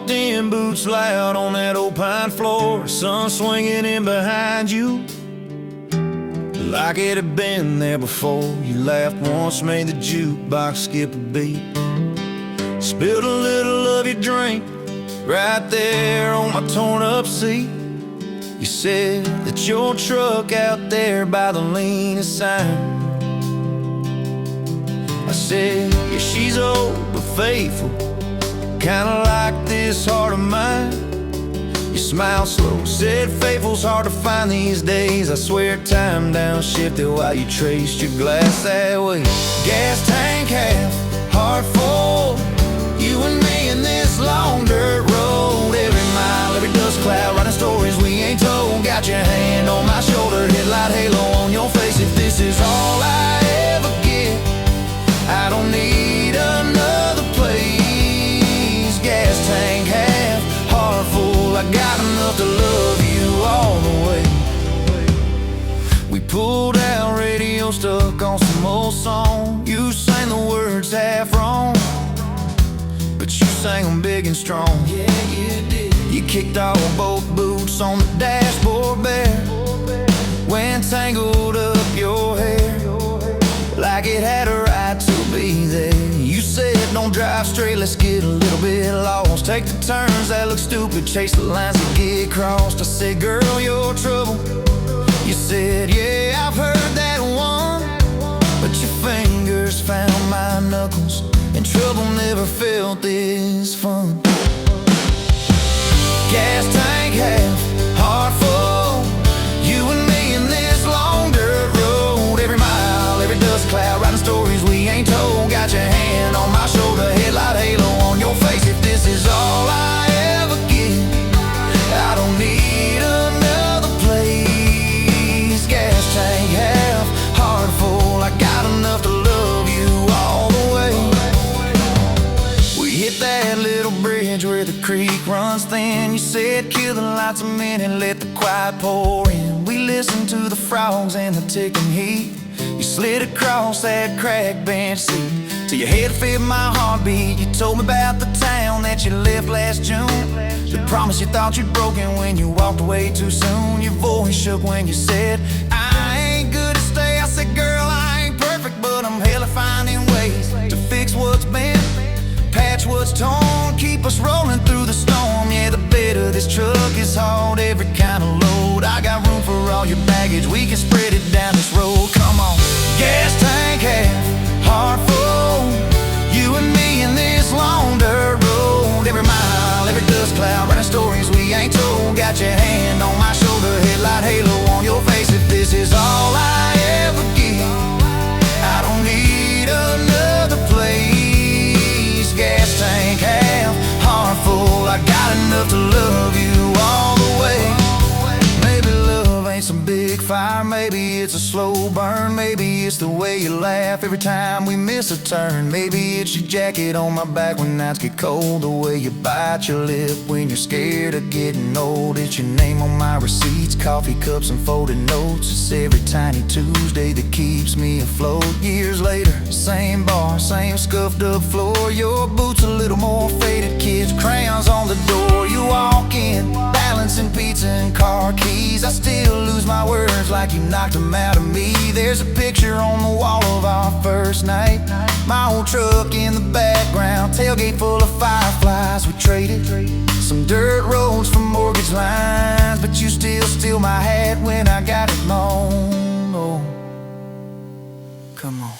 walked in, boots loud on that old pine floor, sun swinging in behind you like it had been there before. You laughed once, made the jukebox skip a beat, spilled a little of your drink right there on my torn up seat. You said that your truck out there by the lean sign. I said, yeah, she's old but faithful, kinda like this heart of mine. You smiled slow, said faithful's hard to find these days. I swear time downshifted while you traced your glass that way. Gas tank half, heart full, you and me in this long dirt road. Every mile, every dust cloud, writing stories we ain't told. Got your hand on my shoulder, headlight halo on your face. If this is all I ever get, I don't need another place. Gas tank half, heart full, I got enough to love you all the way. We pulled out, radio stuck on some old song. You sang the words half wrong, but you sang them big and strong. Yeah, you did. You kicked off both boots on the dashboard bare, went tangled up your hair like it had a right to be there. You said don't drive straight, let's get a little bit lost. Take the turns that look stupid, chase the lines that get crossed. I said, girl, you're trouble. You said, yeah, I've heard that one, but your fingers found my knuckles, and trouble never felt this fun. Gas tank half, heart full, you and me in this long dirt road. Every mile, every dust cloud, writing stories we ain't told. Got your hand on my shoulder, headlight halo on your face. If this is all I ever get, I don't need another place. Gas tank half, heart full, I got enough to love you all the way. We hit that little bridge where the creek runs thin. You said kill the lights a minute, let the quiet pour in. We listened to the frogs and the ticking heat. You slid across that cracked bench seat till your head fit my heartbeat. You told me about the town that you left last June, the promise you thought you'd broken when you walked away too soon. Your voice shook when you said, I ain't good to stay. I said, girl, I ain't perfect, but I'm hella finding ways to fix what's bent, patch what's torn, keep us rolling through the storm. Yeah, the bed of this truck is hauled, every kind of load. I got room for all your baggage, we can spread it down this road. Come on. Gas tank half, heart full, you and me in this long dirt road. Every mile, every dust cloud, writing stories we ain't told. Got your hand on my shoulder, headlight halo on your face. If this is all I ever get, I don't need another place. Gas tank half, heart full, I got enough to love you all the way. Maybe love ain't some big fire, maybe it's a slow burn. Maybe it's the way you laugh every time we miss a turn. Maybe it's your jacket on my back when nights get cold, the way you bite your lip when you're scared of getting old. It's your name on my receipts, coffee cups and folded notes. It's every tiny Tuesday that keeps me afloat. Years later, same bar, same scuffed up floor. Your boots a little more faded, kids' crayons on the door. You walk in, balancing pizza and car keys. I still lose my words like you knocked them out of me. There's a picture on the wall of our first night, my old truck in the background, tailgate full of fireflies. We traded some dirt roads for mortgage lines, but you still steal my hat when I got it mown. Oh, come on.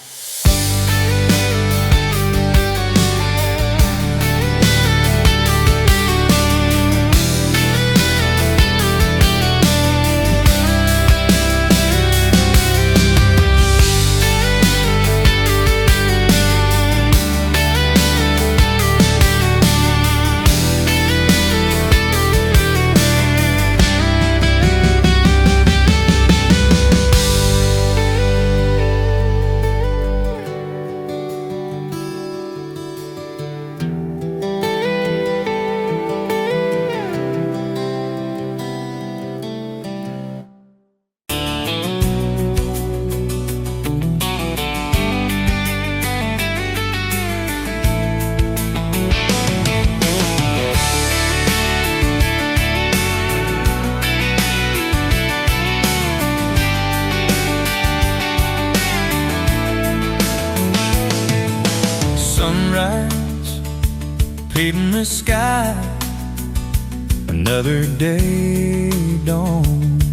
Another day dawned.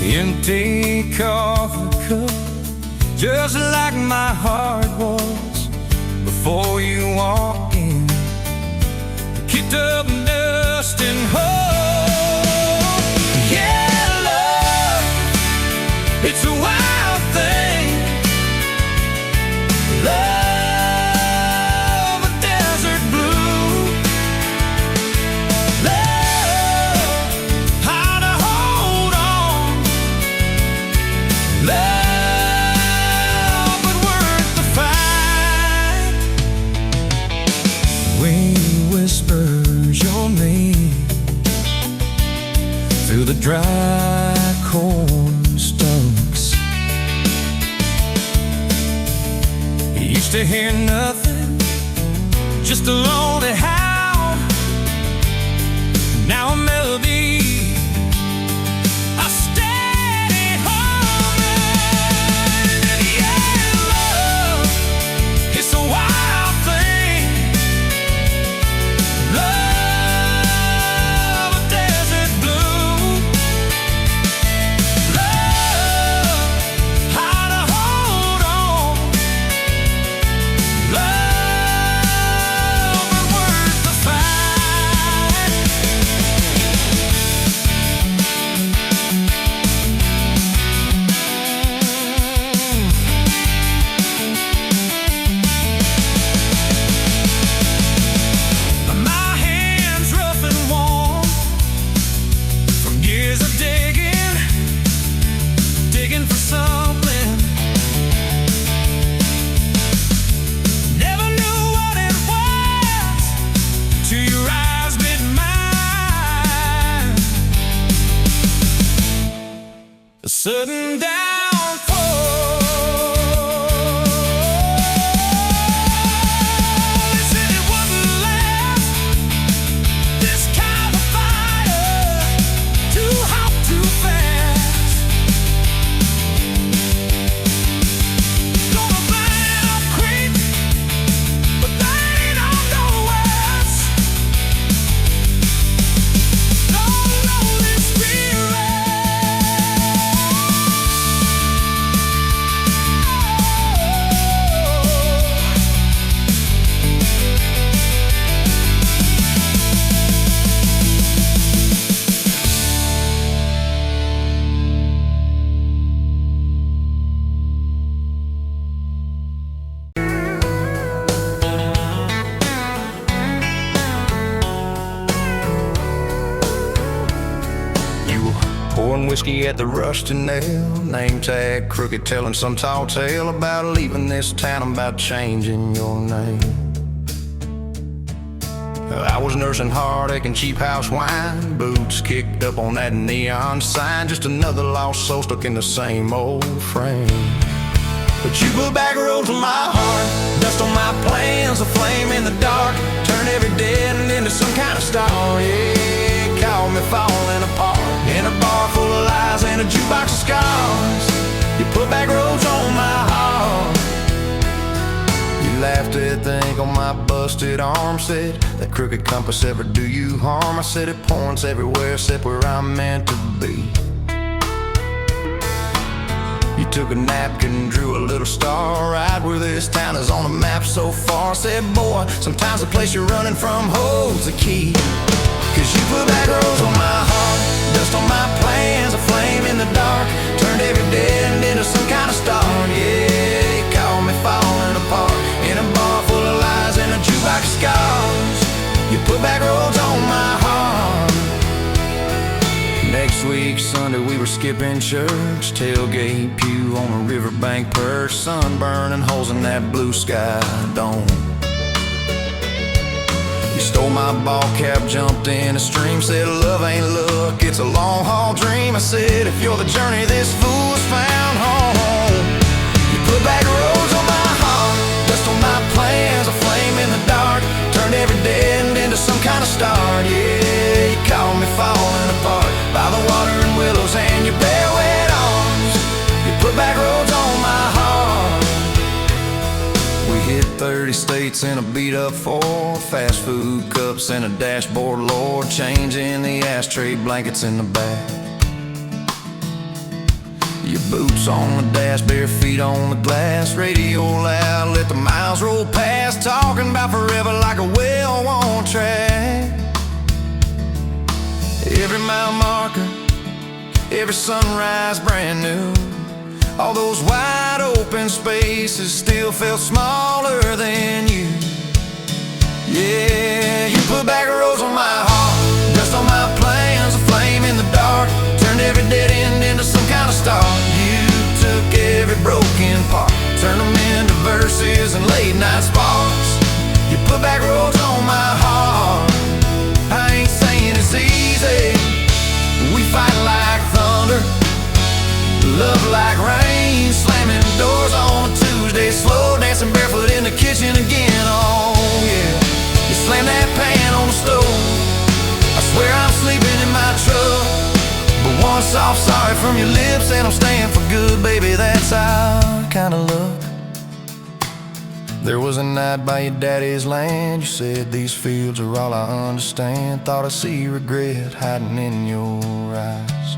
Empty coffee cup, just like my heart was before you walked in. Kicked up dust and hope. Yeah, love, it's a wild thing. Love, a desert blue. Love, how to hold on. Love, but worth the fight. Wind whispers your name through the dry corn stalks. You used to hear nothing, just a lonely howl. Now a melody, a steady humming. And yeah, love, it's a wild thing. Love, a desert blue. Love, how to hold on. Love, but worth the fight. My hands rough and warm from years of digging for something. Never knew what it was till your eyes met mine. A sudden downfall. They said it wouldn't last. This kind of fire, too hot, too fast. Gonna burn up quick, but they ain't on no west. Don't know this You were pouring whiskey at the Rusty Nail, name tag crooked, telling some tall tale about leaving this town, about changing your name. I was nursing heartache and cheap house wine, boots kicked up on that neon sign, just another lost soul stuck in the same old frame. But you put back roads on my heart, dust on my plans, a flame in the dark, turn every dead end into some kind of star. Yeah, call me falling apart in a bar full of lies and a jukebox of scars. You put back roads on my heart. You laughed at the ink on my busted arm, said that crooked compass ever do you harm. I said it points everywhere except where I'm meant to be. You took a napkin, drew a little star right where this town is on the map so far. Said, boy, sometimes the place you're running from holds the key. Cause you put back roads on my heart, dust on my plans, a flame in the dark, turned every dead end into some kind of star. Yeah, you called me falling apart in a bar full of lies and a jukebox of scars. You put back roads on my heart. Next week, Sunday, we were skipping church, tailgate pew on a riverbank perch, sun burning holes in that blue sky dome. You stole my ball cap, jumped in a stream, said love ain't luck, it's a long haul dream. I said if you're the journey, this fool's found home. You put back roads on my heart, dust on my plans, a flame in the dark, turned every dead end into some kind of star. Yeah, you called me falling apart by the water and willows and your bare wet arms. You put back roads on my heart. We hit 30 states plates and a beat-up Ford, fast food cups and a dashboard, Lord, changing the ashtray blankets in the back. Your boots on the dash, bare feet on the glass, radio loud, let the miles roll past, talking about forever like a well-worn track. Every mile marker, every sunrise brand new. All those wide open spaces still felt smaller than you. Yeah, you put back roads on my heart, dust on my plans, a flame in the dark, turned every dead end into some kind of start. You took every broken part, turned them into verses and late night sparks. You put back roads on my heart. I ain't saying it's easy, we fight like thunder, love like rain, slamming doors on a Tuesday, slow dancing barefoot in the kitchen again. Oh yeah, you slam that pan on the stove, I swear I'm sleeping in my truck, but one soft sorry from your lips and I'm staying for good, baby, that's our kind of luck. There was a night by your daddy's land, you said these fields are all I understand, thought I see regret hiding in your eyes.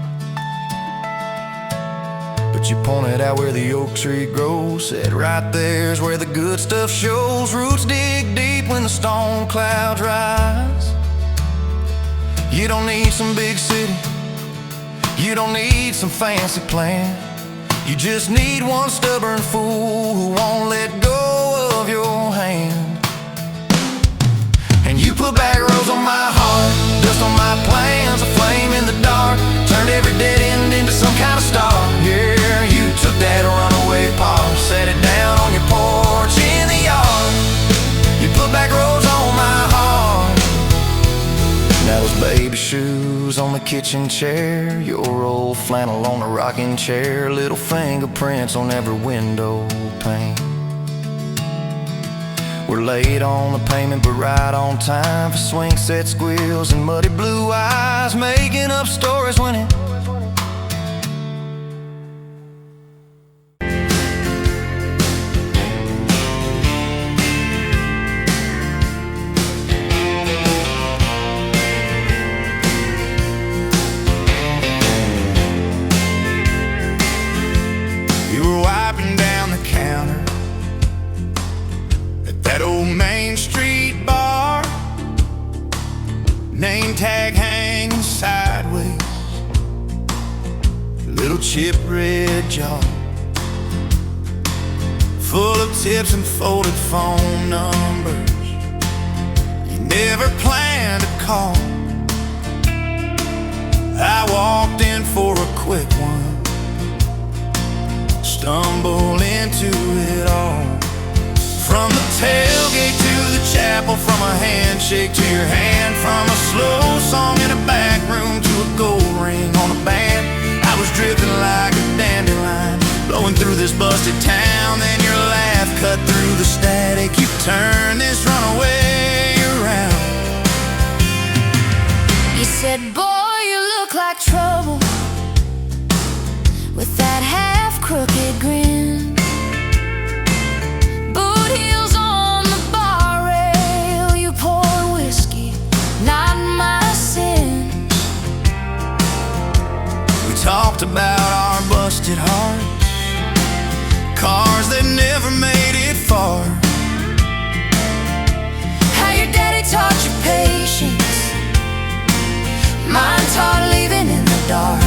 But you pointed out where the oak tree grows, said right there's where the good stuff shows. Roots dig deep when the storm clouds rise. You don't need some big city, you don't need some fancy plan, you just need one stubborn fool who won't let go of your hand. And you put back roads on my heart, dust on my plans, a flame in the dark, turned every dead end into some kind of star. Yeah, you took that runaway paw, set it down on your porch in the yard. You put back roads on my heart. Now those baby shoes on the kitchen chair, your old flannel on the rocking chair, little fingerprints on every window pane. We're late on the payment but right on time for swing set squeals and muddy blue eyes, making up stories when it that old Main Street bar, name tag hanging sideways, little chip red jar full of tips and folded phone numbers you never planned to call. I walked in for a quick one, stumbled into it all. From the tailgate to the chapel, from a handshake to your hand, from a slow song in a back room to a gold ring on a band, I was drifting like a dandelion, blowing through this busted town. Then your laugh cut through the static, you turned this runaway around. You said, boy, you look like trouble, with that half-crooked grin, heels on the bar rail, you pour whiskey, not my sin. We talked about our busted hearts, cars that never made it far, how your daddy taught you patience, mine taught leaving in the dark.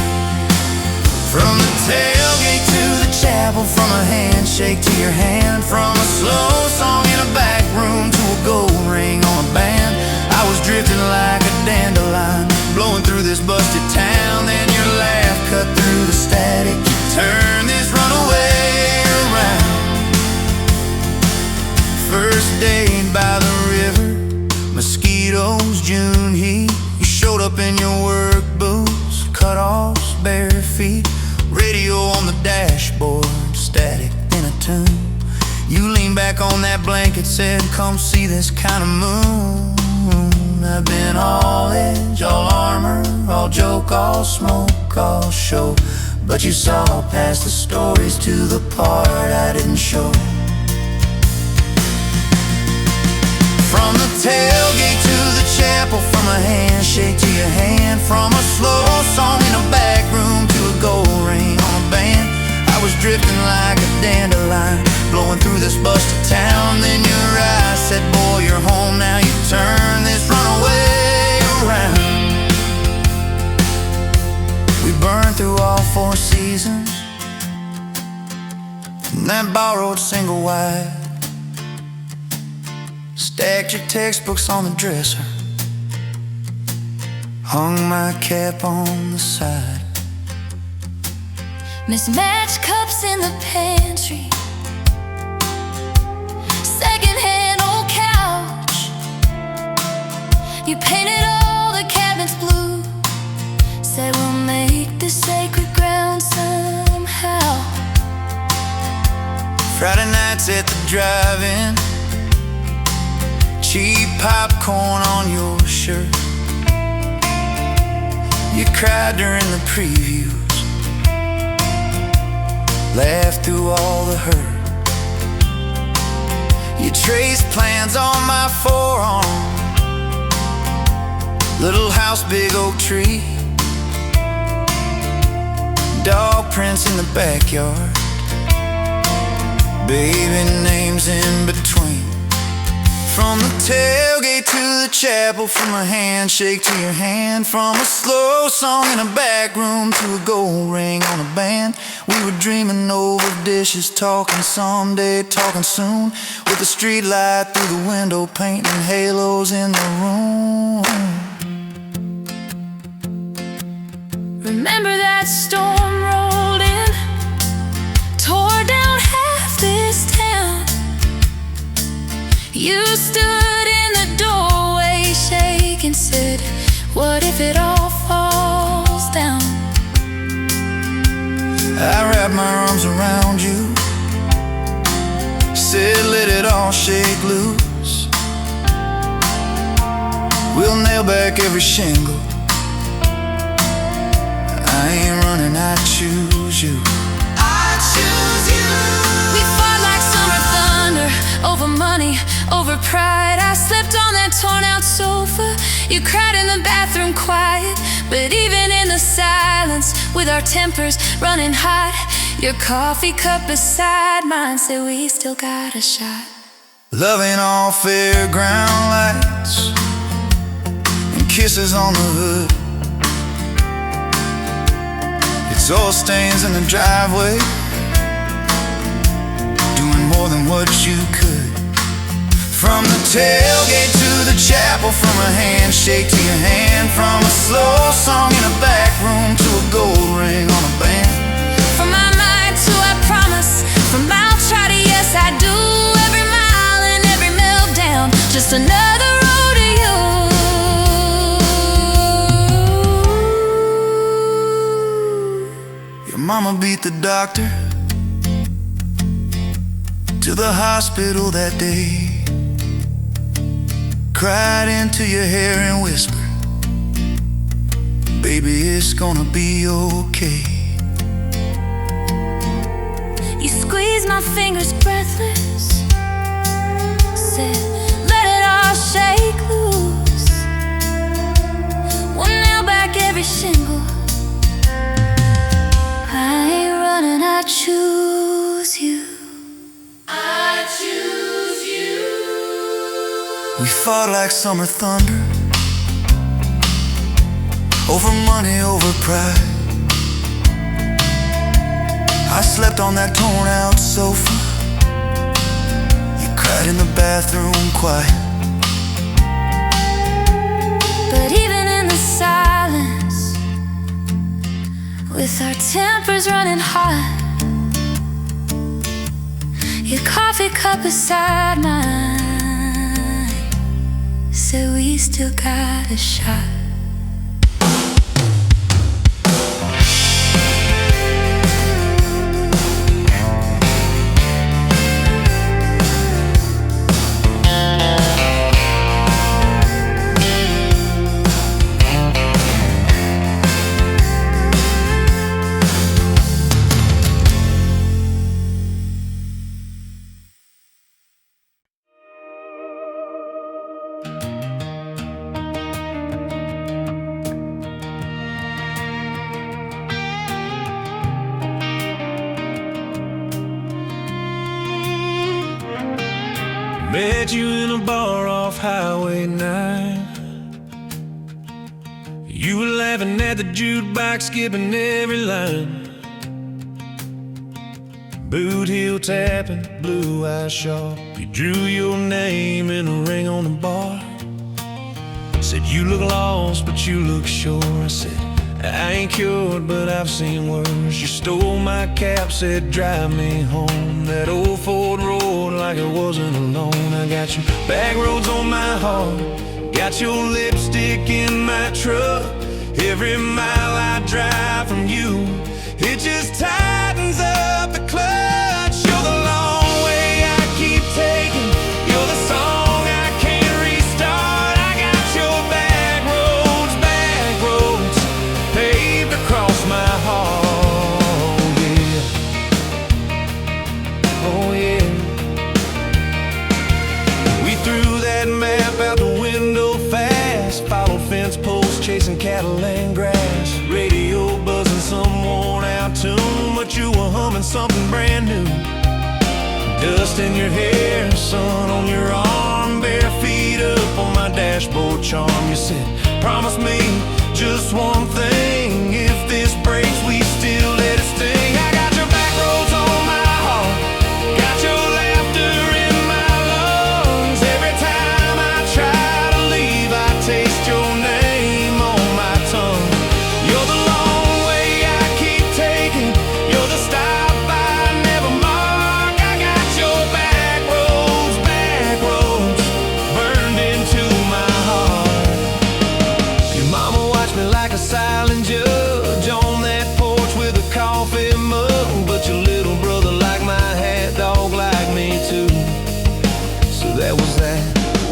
From the tailgate to the chapel, from a handshake to your hand, from a slow song in a back room to a gold ring on a band, I was drifting like a dandelion, blowing through this busted town. Then your laugh cut through the static, you turned this runaway around. First date by the river, mosquitoes, June heat, you showed up in your work boots, cut-offs, bare feet, radio on the dashboard, static in a tune. You leaned back on that blanket, said, come see this kind of moon. I've been all edge, all armor, all joke, all smoke, all show, but you saw past the stories to the part I didn't show. handshake to your hand. From a slow song in a back room to a gold ring on a band. I was drifting like a dandelion, blowing through this busted town. Then your eyes said, boy, you're home now. You turn this runaway around. We burned through all 4 seasons in that borrowed single wide. Stacked your textbooks on the dresser, hung my cap on the side. Mismatched cups in the pantry, secondhand old couch. You painted all the cabinets blue, said we'll make this sacred ground somehow. Friday nights at the drive-in, cheap popcorn on your shirt. You cried during the previews, laughed through all the hurt. You traced plans on my forearm, little house, big oak tree, dog prints in the backyard, baby names in between. From the tailgate to the chapel, from a handshake to your hand. From a slow song in a back room to a gold ring on a band. We were dreaming over dishes, talking someday, talking soon, with the street light through the window, painting halos in the room. Remember that storm rolled in, tore down half this town. You stood in the doorway shaking, said, what if it all falls down? I wrapped my arms around you, said let it all shake loose. We'll nail back every shingle. I ain't running, I choose you. I choose you. We fought like summer thunder, over money, over pride. I slept on that torn out sofa. You cried in the bathroom quiet. But even in the silence, with our tempers running hot, your coffee cup beside mine said we still got a shot. Loving all fairground lights and kisses on the hood. It's oil stains in the driveway, doing more than what you could. From the tailgate to the chapel, from a handshake to your hand. From a slow song in a back room to a gold ring on a band. From my mind to I promise, from I'll try to yes I do. Every mile and every meltdown, just another rodeo. Your mama beat the doctor to the hospital that day, cried into your hair and whispered, baby, it's gonna be okay. You squeezed my fingers breathless, said, let it all shake loose. We'll nail back every shingle. I ain't running, I choose you. I choose you. We fought like summer thunder, over money, over pride. I slept on that torn out sofa. You cried in the bathroom quiet. But even in the silence, with our tempers running hot, your coffee cup beside mine said we still got a shot. met you in a bar off Highway 9. You were laughing at the jukebox, skipping every line. Boot heel tapping, blue eyes sharp. You drew your name in a ring on the bar. Said you look lost, but you look sure. I said I ain't cured, but I've seen worse. You stole my cap, said drive me home. That old Ford road like it wasn't alone. I got your back roads on my heart, got your lipstick in my truck. Every mile I drive from you, it just tightens up the clutch. You're the long way I keep taking, you're the song I can't restart. I got your back roads paved across my heart. Yeah, oh yeah. We threw that map out the window fast, followed fence posts, chasing cattle and grass. Radio buzzing some worn out tune, but you were humming something brand new. Dust in your hair, sun on your arm, bare feet up on my dashboard charm. You said, promise me just one thing, if this breaks we still let it sting. I got your back roads on my heart, got your laughter in my lungs. Every time I try to leave, I taste your name on my tongue. You're the long way I keep taking, you're the stop I never mark. I got your back roads burned into my heart. Your mama watched me like a silent judge on that porch with a coffee mug, but your little brother liked my hat, dog like me too. So that was that.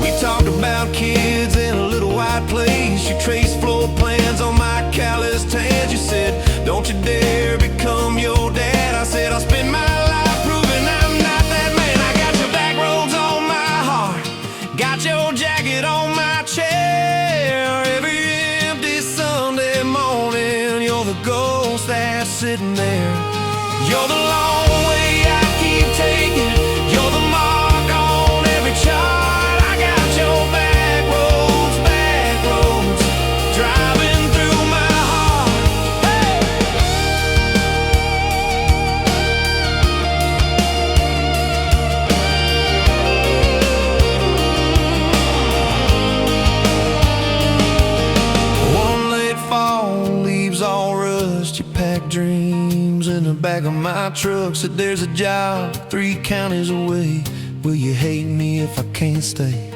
We talked about kids in a little white place. You traced floor plans on my calloused hands. You said, don't you dare become your dad. I said, I'll spend my life proving I'm not that man. I got your back roads on my heart, got your jacket on my chair. Every empty Sunday morning, you're the ghost that's sitting there. You're the long way I keep taking, you're the mark on every chart. I got your back roads driving through my heart. Hey! One late fall, leaves all rust. You pack dreams in the back of my truck. Said there's a job 3 counties away. Will you hate me if I can't stay?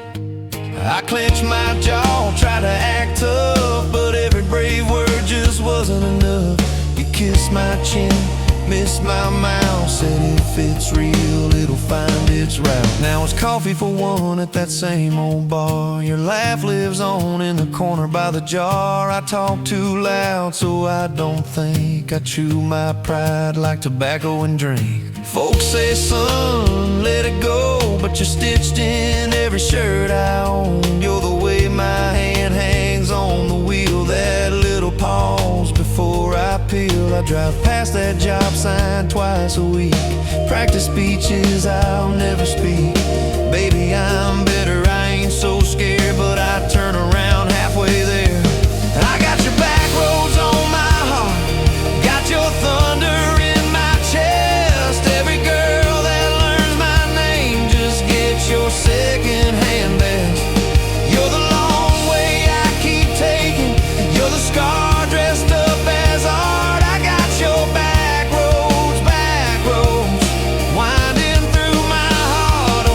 I clenched my jaw, tried to act tough, but every brave word just wasn't enough. You kissed my chin, missed my mouth, said if it's real, it'll find its route. Now it's coffee for one at that same old bar. Your laugh lives on in the corner by the jar. I talk too loud, so I don't think. I chew my pride like tobacco and drink. Folks say, son, let it go, but you're stitched in every shirt I own. You're the way my hand hangs on the wheel, that little pause before I peel. I drive past that job sign twice a week, practice speeches I'll never speak. Baby, I'm better, I ain't so scared, but I turn around halfway there. I got your back roads on my heart, got your thunder in my chest. Every girl that learns my name just gets your second-hand best. You're the long way I keep taking, you're the scar dressed up as art. I got your back roads winding through my heart.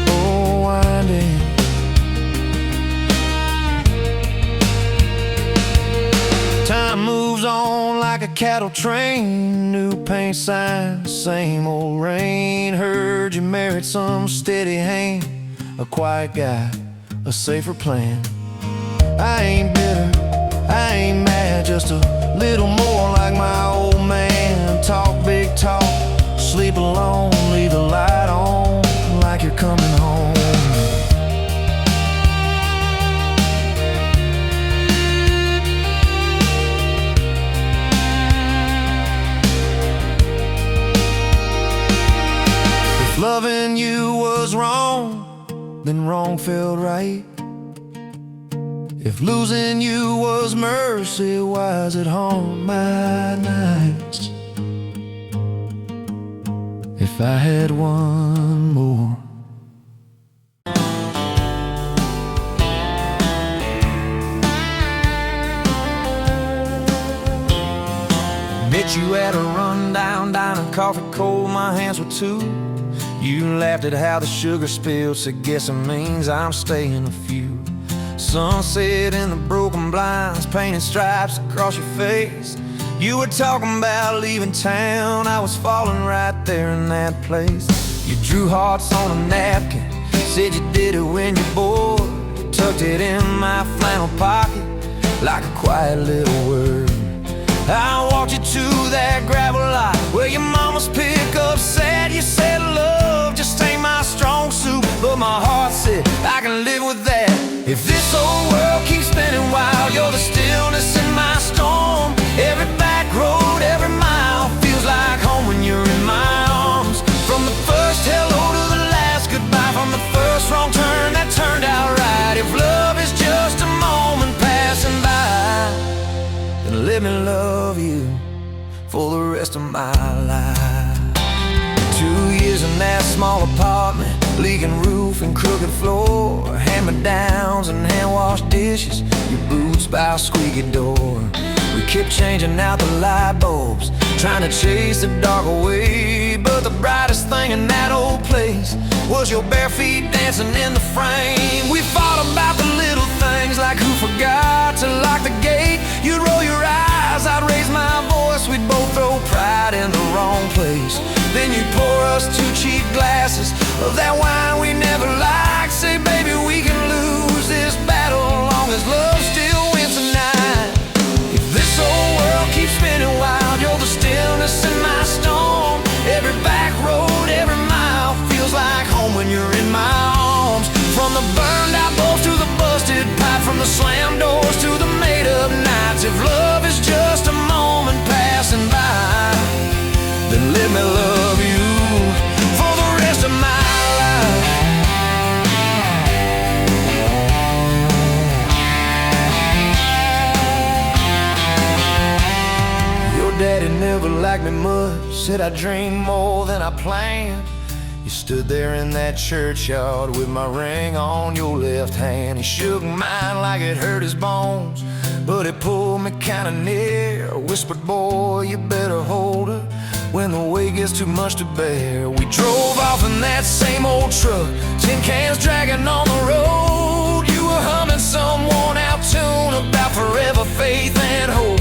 Oh, winding. Time moves on like a cattle train, new paint signs, same old rain. Heard you married some steady hand, a quiet guy, a safer plan. I ain't bitter, I ain't mad, just a little more like my old man. Talk big talk, sleep alone, leave the light on like you're coming home. If loving you was wrong, then wrong felt right. If losing you was mercy, why's it haunt my nights? If I had one more. Met you at a rundown diner, coffee cold, my hands were too. You laughed at how the sugar spilled, so guess it means I'm staying a few. Sunset in the broken blinds, painted stripes across your face. You were talking about leaving town, I was falling right there in that place. You drew hearts on a napkin, said you did it when you're bored. Tucked it in my flannel pocket like a quiet little word. I walked you to that gravel lot where your mama's pickup sat. You said love just ain't my strong suit, but my heart said I can live with that. If this old world keeps spinning wild, you're the stillness in my storm. Every back road, every mile feels like home when you're in my arms. From the first hello to the last goodbye, from the first wrong turn that turned out right. If love is just a moment passing by, then let me love you for the rest of my life. 2 years in that small apartment, leaking roof and crooked floor, hand-me-downs and hand-washed dishes, your boots by a squeaky door. We kept changing out the light bulbs, trying to chase the dark away, but the brightest thing in that old place was your bare feet dancing in the frame. We fought about the little things, like who forgot to lock the gate. You'd roll your eyes, I'd raise my voice, we'd both throw pride in the wrong place. Then you'd pour us 2 cheap glasses of that wine we never liked. Say, baby, we can lose this battle long as love still wins tonight. If this old world keeps spinning wild, you're the stillness in my storm. Every back road, every mile feels like home when you're in my arms. From the burned out bulbs to the busted pipe, from the slammed doors to the made up nights. If love is just a moment passing by, then let me love you for the rest of my life. Your daddy never liked me much, said I dreamed more than I planned. You stood there in that churchyard with my ring on your left hand. He shook mine like it hurt his bones, but he pulled me kinda near, whispered, boy, you better hold her when the weight gets too much to bear. We drove off in that same old truck, tin cans dragging on the road. You were humming some worn out tune about forever faith and hope.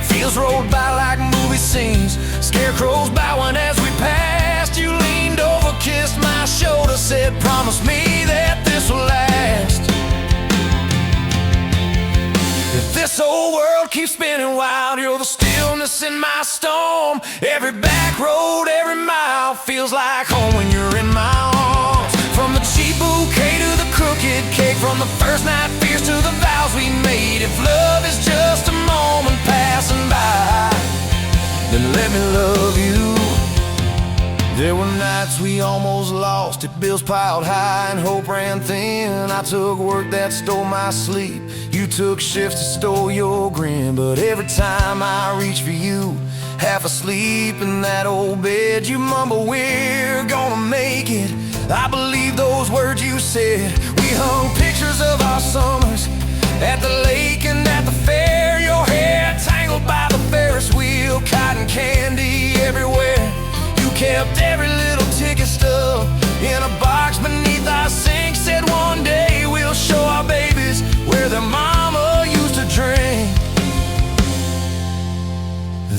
Fields rolled by like movie scenes, scarecrows bowing as we passed. You leaned over, kissed my shoulder, said, promise me that this will last. If this old world keeps spinning wild, you're the stillness in my storm. Every back road, every mile feels like home when you're in my arms. From the cheap bouquet to the crooked cake, from the first night fears to the vows we made. If love is just a moment passing by, then let me love you. There were nights we almost lost it, bills piled high and hope ran thin. I took work that stole my sleep, you took shifts that stole your grin. But every time I reach for you, half asleep in that old bed, you mumble, we're gonna make it. I believe those words you said. We hung pictures of our summers at the lake and at the fair. Your hair tangled by the Ferris wheel, cotton candy everywhere. You kept every little ticket stub in a box beneath our sink. Said one day we'll show our babies where their mama used to drink.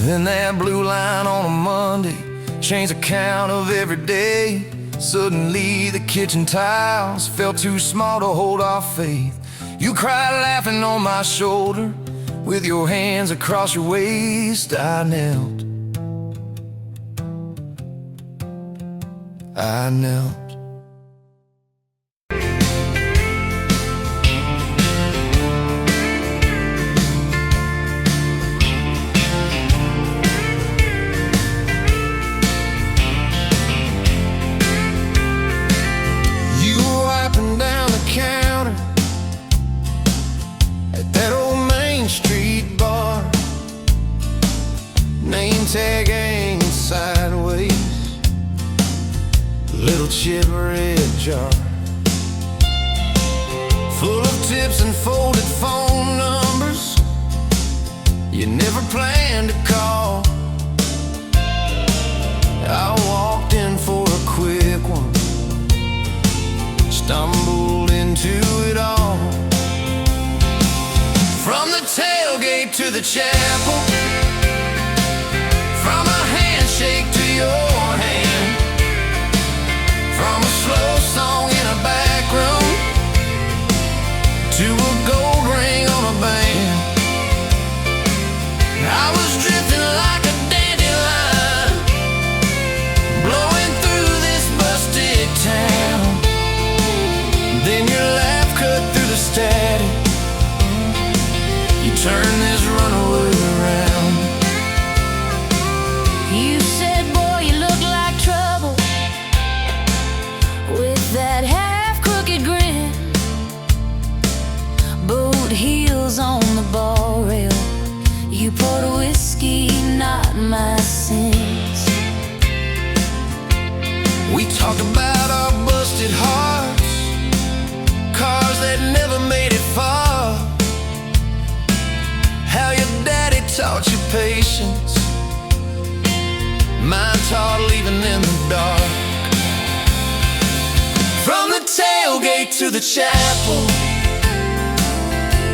Then that blue line on a Monday changed the count of every day. Suddenly the kitchen tiles felt too small to hold our faith. You cried laughing on my shoulder with your hands across your waist. I knelt. little chip red jar full of tips and folded phone numbers you never planned to call. I walked in for a quick one, stumbled into it all. From the tailgate to the chapel, from a handshake to your hand, from a slow song in a back room to a gold ring on a band. I was drifting like a dandelion, blowing through this busted town. Then your laugh cut through the static, you turn this runaway around. You said, boy, you look like trouble, with that half-crooked grin, boot heels on the ball rail. You poured whiskey, not my sins. We talked about our busted hearts, cars that never made it far, how your daddy taught you patience, mine taught leaving in the dark. From the tailgate to the chapel,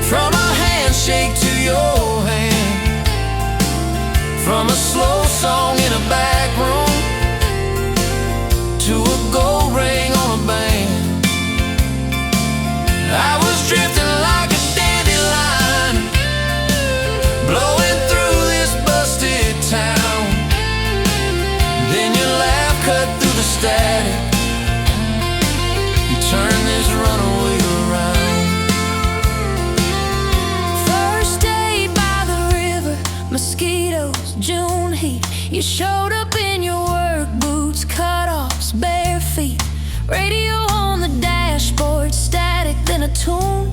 from a handshake to your hand, from a slow song in a back room to a gold ring on a band. I was drifting like a dandelion, blowing through this busted town. Then your laugh cut through the static, you turn this runaway around. First day by the river, mosquitoes, June heat. You showed up in your work boots, cutoffs, bare feet. Radio on the dashboard, static, then a tune.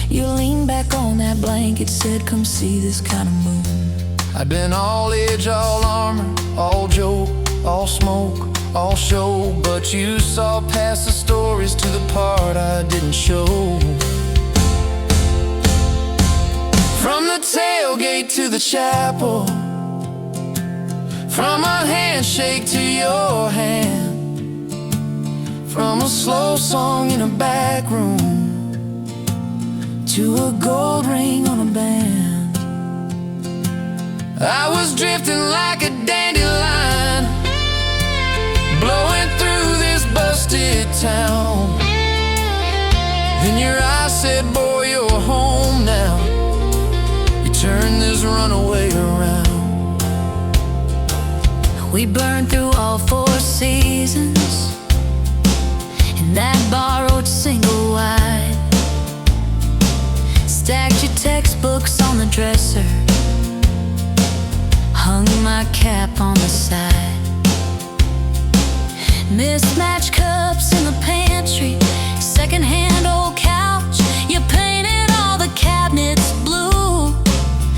You leaned back on that blanket, said, come see this kind of moon. I'd been all edge, all armor, all joke, all smoke, all show, but you saw past the stories to the part I didn't show. From the tailgate to the chapel, from a handshake to your hand, from a slow song in a back room to a gold ring on a band. I was drifting like a dandelion, blowing through this busted town. Then your eyes said, boy, you're home now. You turned this runaway around. We burned through all 4 seasons in that borrowed single wide. Stacked your textbooks on the dresser, hung my cap on the side. Mismatched cups in the pantry, secondhand old couch. You painted all the cabinets blue,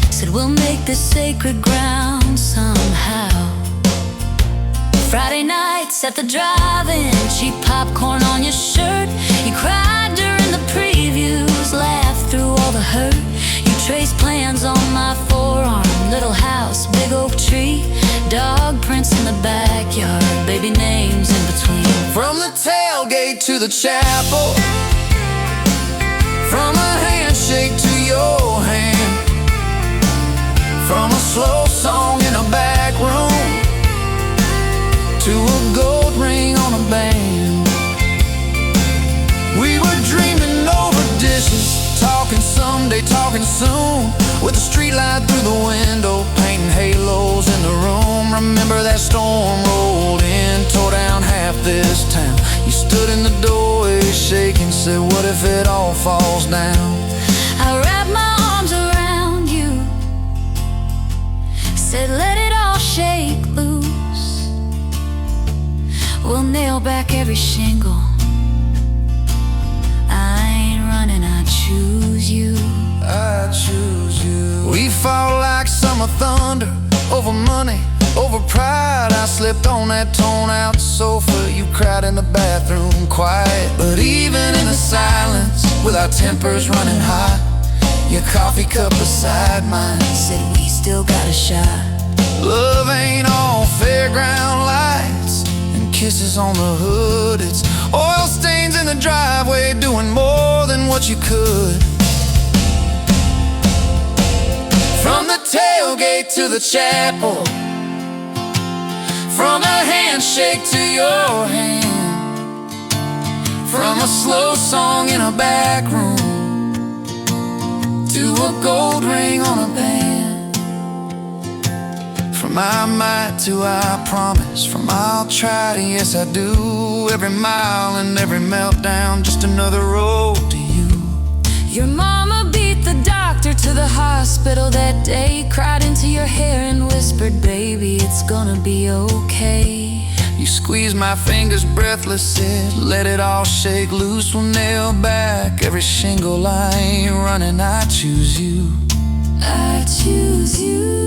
said we'll make this sacred ground somehow. Friday nights at the drive-in, cheap popcorn on your shirt. You cried during the previews, laughed through all the hurt. You traced plans on my forearm, little house, big oak tree, dog prints in the backyard, baby names in between. From the tailgate to the chapel, from a handshake to your hand, from a slow song in a back room to a gold ring on a band. We were dreaming over dishes, talking someday, talking soon, with a street light through the window, painting halos in the room. Remember that storm rolled in, tore down half this town. You stood in the doorway shaking, said, what if it all falls down? I wrapped my arms around you, said let it all shake loose. We'll nail back every shingle. I ain't running, I choose you. I choose you. We fought like summer thunder, over money, over pride. I slept on that torn out sofa, you crowd in the bathroom quiet. But even in the silence, with our tempers running hot, your coffee cup beside mine said we still got a shot. Love ain't all fairground lights and kisses on the hood. It's oil stains in the driveway doing more than what you could. From the tailgate to the chapel, from a handshake to your hand, from a slow song in a back room to a gold ring on a band. From I might to I promise, from I'll try to yes I do, every mile and every meltdown just another road to you. Your mama beat the doctor to the hospital that day, cried into your hair and whispered, baby, it's gonna be okay. You squeezed my fingers breathless, said, let it all shake loose. We'll nail back every shingle. I ain't running, I choose you. I choose you.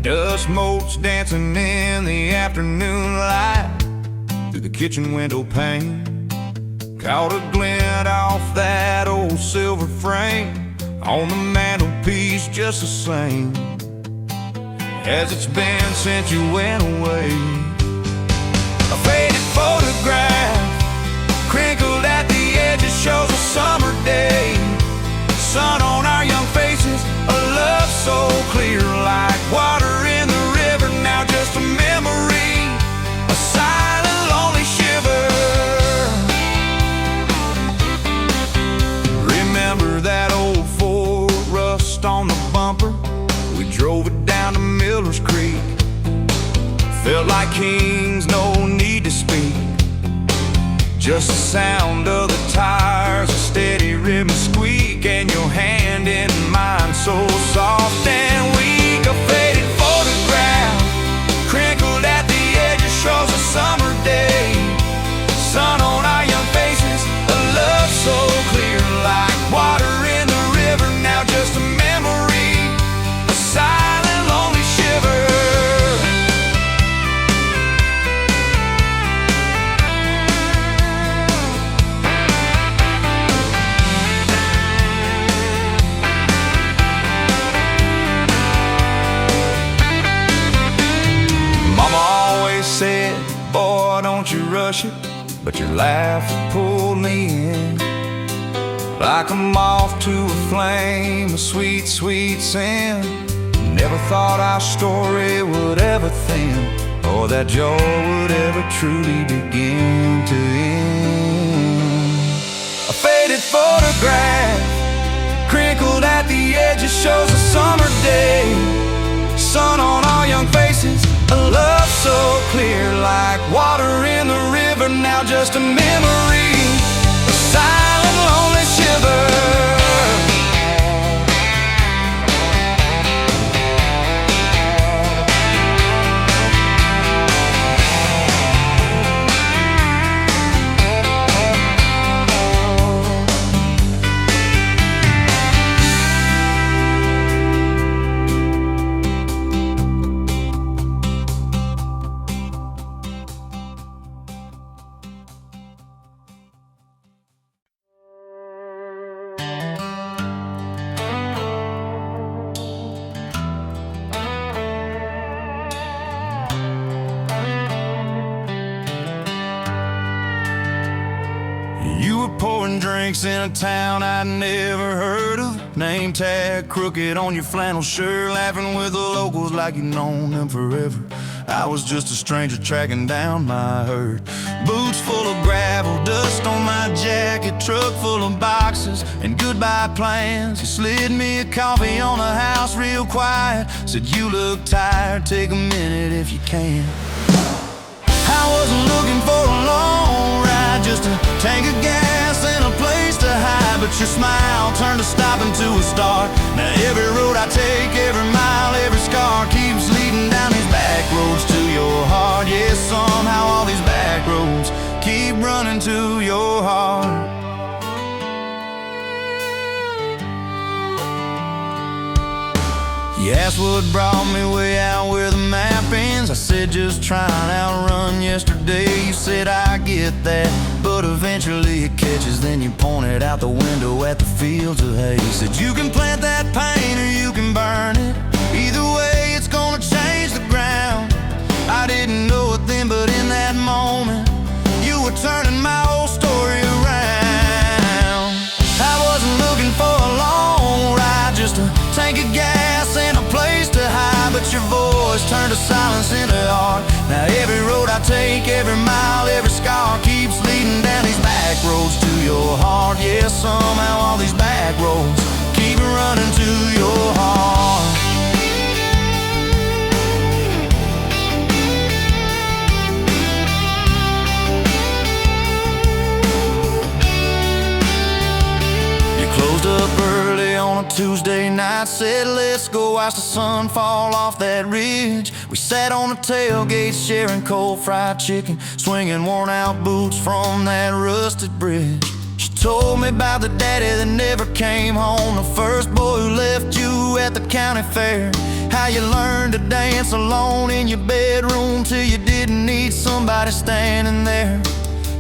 Dust motes dancing in the afternoon light through the kitchen window pane. Caught a glint off that old silver frame on the mantelpiece, just the same as it's been since you went away. A faded photograph crinkled at the edges shows a summer day. Sun on our young faces, a love so clear like water in the river. Now just a memory, a silent lonely shiver. Remember that old Ford, rust on the bumper, we drove it down to Miller's Creek. Felt like kings, no need to speak, just the sound of the tires, a steady rhythm squeak, and your hand in mine so soft and weak. A faded photograph crinkled at the edges shows a summer day. Sun on our young faces, a love so clear like water in the river. Now just a memory, a silent lonely shiver. Said, boy, don't you rush it, but your laugh pulled me in like a moth to a flame, a sweet, sweet sin. Never thought our story would ever thin, or that joy would ever truly begin to end. A faded photograph crinkled at the edges shows a summer day. Sun on our young faces, a love so clear like water in the river. Now just a memory, a silent lonely shiver. Pouring drinks in a town I'd never heard of. Name tag crooked on your flannel shirt, laughing with the locals like you've known them forever. I was just a stranger tracking down my herd. Boots full of gravel, dust on my jacket, truck full of boxes and goodbye plans. You slid me a coffee on the house real quiet, said you look tired, take a minute if you can. I wasn't looking for a long ride, just a tank of gas and a place to hide. But your smile turned a stop into a start. Now every road I take, every mile, every scar keeps leading down these back roads to your heart. Yeah, somehow all these back roads keep running to your heart. You asked what brought me way out where the map ends. I said just trying to outrun yesterday. You said I get that, but eventually it catches. Then you pointed out the window at the fields of hay. You said you can plant that pain or you can burn it. Either way it's gonna change the ground. I didn't know it then, but in that moment you were turning my whole story around. I wasn't looking for a long ride, just a tank of gas and a place to hide. But your voice turned a silence into art. Now every road I take, every mile, every scar keeps leading down these back roads to your heart. Yeah, somehow all these back roads keep running to your heart. Closed up early on a Tuesday night, said let's go watch the sun fall off that ridge. We sat on the tailgate sharing cold fried chicken, swinging worn out boots from that rusted bridge. She told me about the daddy that never came home, the first boy who left you at the county fair. How you learned to dance alone in your bedroom till you didn't need somebody standing there.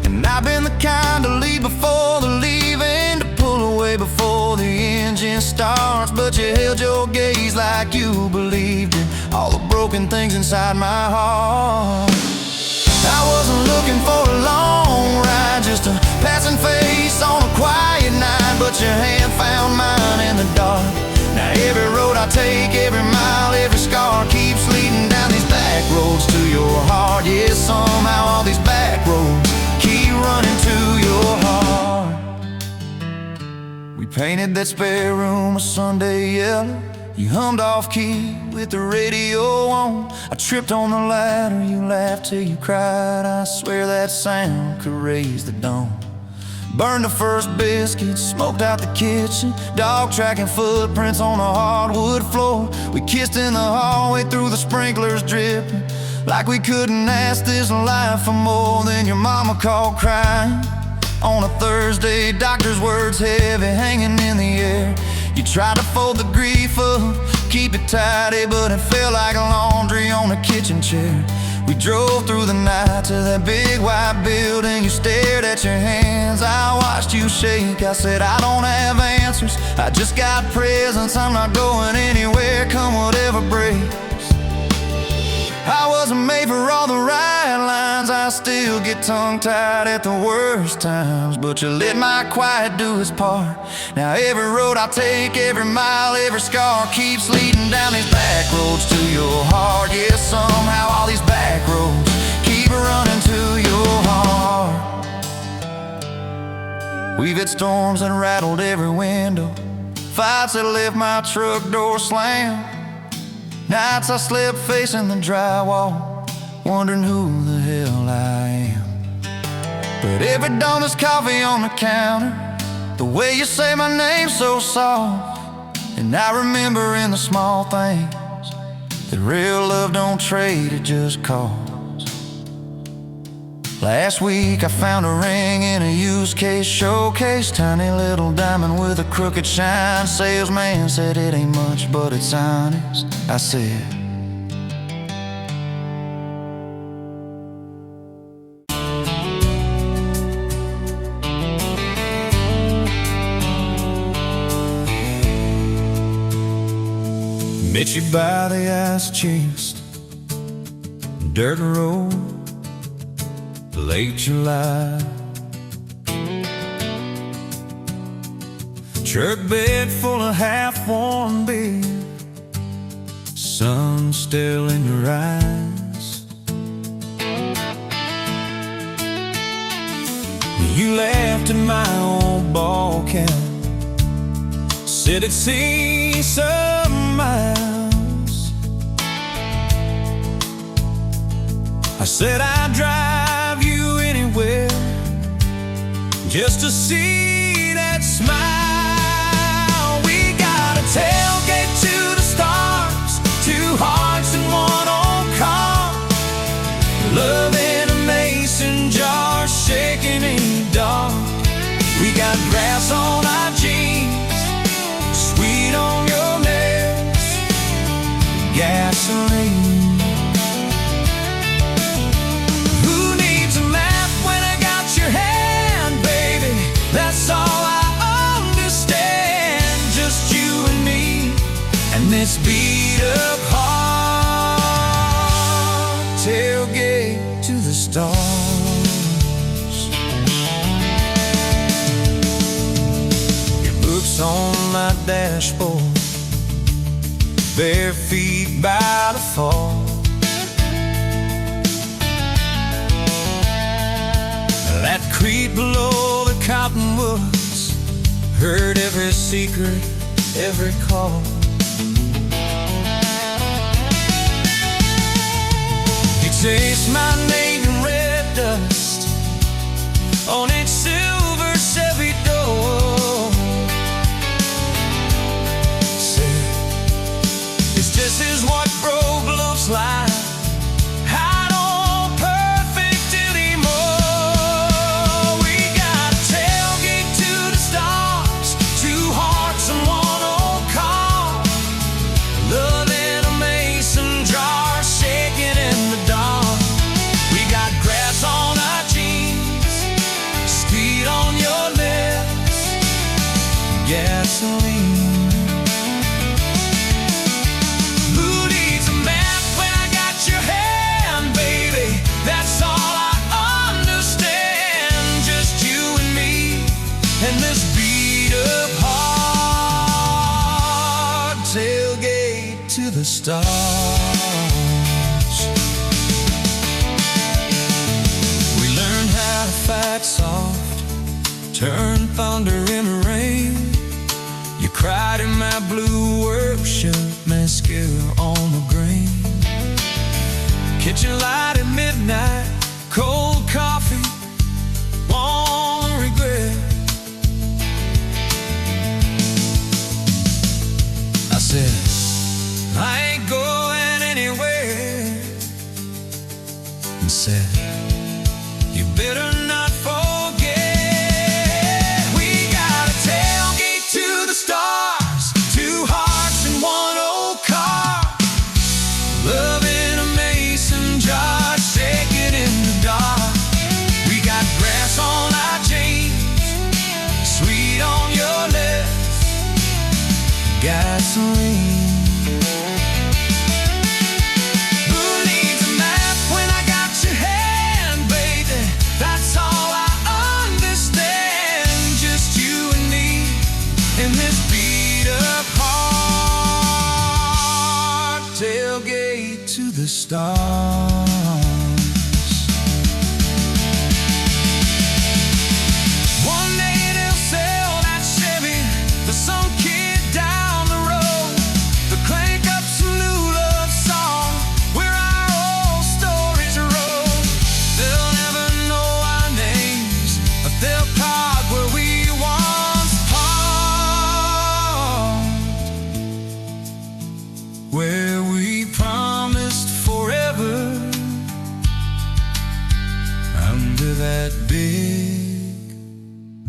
And I've been the kind to leave before the leaving, to pull away before the engine starts. But you held your gaze like you believed in all the broken things inside my heart. I wasn't looking for a long ride, just a passing face on a quiet night. But your hand found mine in the dark. Now every road I take, every mile, every scar keeps leading down these back roads to your heart. Yeah, somehow all these back roads keep running to your heart. We painted that spare room a Sunday yellow. You hummed off key with the radio on. I tripped on the ladder, you laughed till you cried. I swear that sound could raise the dawn. Burned the first biscuit, smoked out the kitchen, dog tracking footprints on the hardwood floor. We kissed in the hallway through the sprinklers dripping, like we couldn't ask this life for more. Than your mama called crying on a Thursday, doctor's words heavy hanging in the air. You tried to fold the grief up, keep it tidy, but it felt like laundry on a kitchen chair. We drove through the night to that big white building. You stared at your hands, I watched you shake. I said I don't have answers, I just got presents. I'm not going anywhere, come whatever breaks. I wasn't made for all the right lines, I still get tongue-tied at the worst times. But you let my quiet do its part. Now every road I take, every mile, every scar keeps leading down these back roads to your heart. Yeah, somehow all these back roads keep running to your heart. We've had storms that rattled every window, fights that left my truck door slammed. Nights I slept facing the drywall, wondering who the hell I am. But every dawn there's coffee on the counter, the way you say my name so soft. And I remember in the small things that real love don't trade, it just costs. Last week I found a ring in a used case showcase, tiny little diamond with a crooked shine. Salesman said it ain't much, but it's honest. I said, met you by the ice chest, dirt road, late July. Truck bed full of half-warm beer, sun still in your eyes. left in my old ball cap. Said it'd see some miles. I said I'd drive you anywhere just to see that smile. We got a tailgate to the stars, two hearts in one old car, love in a mason jar, shaking in the dark. We got grass on our jeans, sweet on your lips, gasoline. Who needs a map when I got your hand, baby? That's all I understand. Just you and me, and this beat up heart. Tailgate to the stars. Your books on my dashboard, bare feet by the fall. That creek below the cottonwoods, heard every secret, every call. You taste my name in red dust on its silver Chevy door. Say, it's just as what broke looks like. I don't perfect anymore. We got a tailgate to the stars, two hearts and one old car, love in a mason jar, shaking in the dark. We got grass on our jeans, speed on your lips, gasoline. Who needs a map when I got your hand, baby? That's all I understand. Just you and me, and this beat up heart. Tailgate to the stars. We learned how to fight soft, turn thunder into rain. You cried in my blue workshop, mascara on the grain. Kitchen light at midnight, cold coffee, won't regret. I said, I ain't going anywhere. And said, you better not forget. We got a tailgate to the stars, two hearts in one old car, love in a mason jar, shaking in the dark. We got grass on our jeans, sweet on your lips, gasoline. Who needs a map when I got your hand, baby? That's all I understand. Just you and me, in this beat up heart. Tailgate to the stars. One day they'll sell that Chevy to some kid down the road. They'll crank up some new love song where our old stories roll. They'll never know our names, but they'll park where we once parked, where we promised forever under that big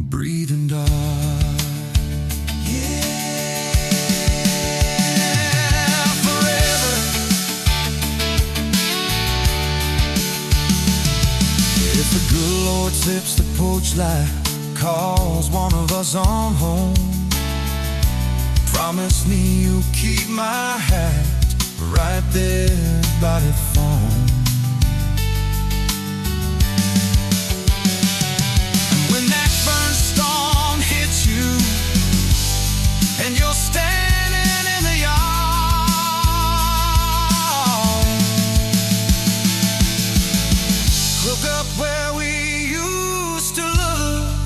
breathing dog. Yeah, forever. If the good Lord sips the porch light, calls one of us on home, promise me you'll keep my hat right there by the phone. And when that burn storm hits you and you're standing in the yard, look up where we used to look.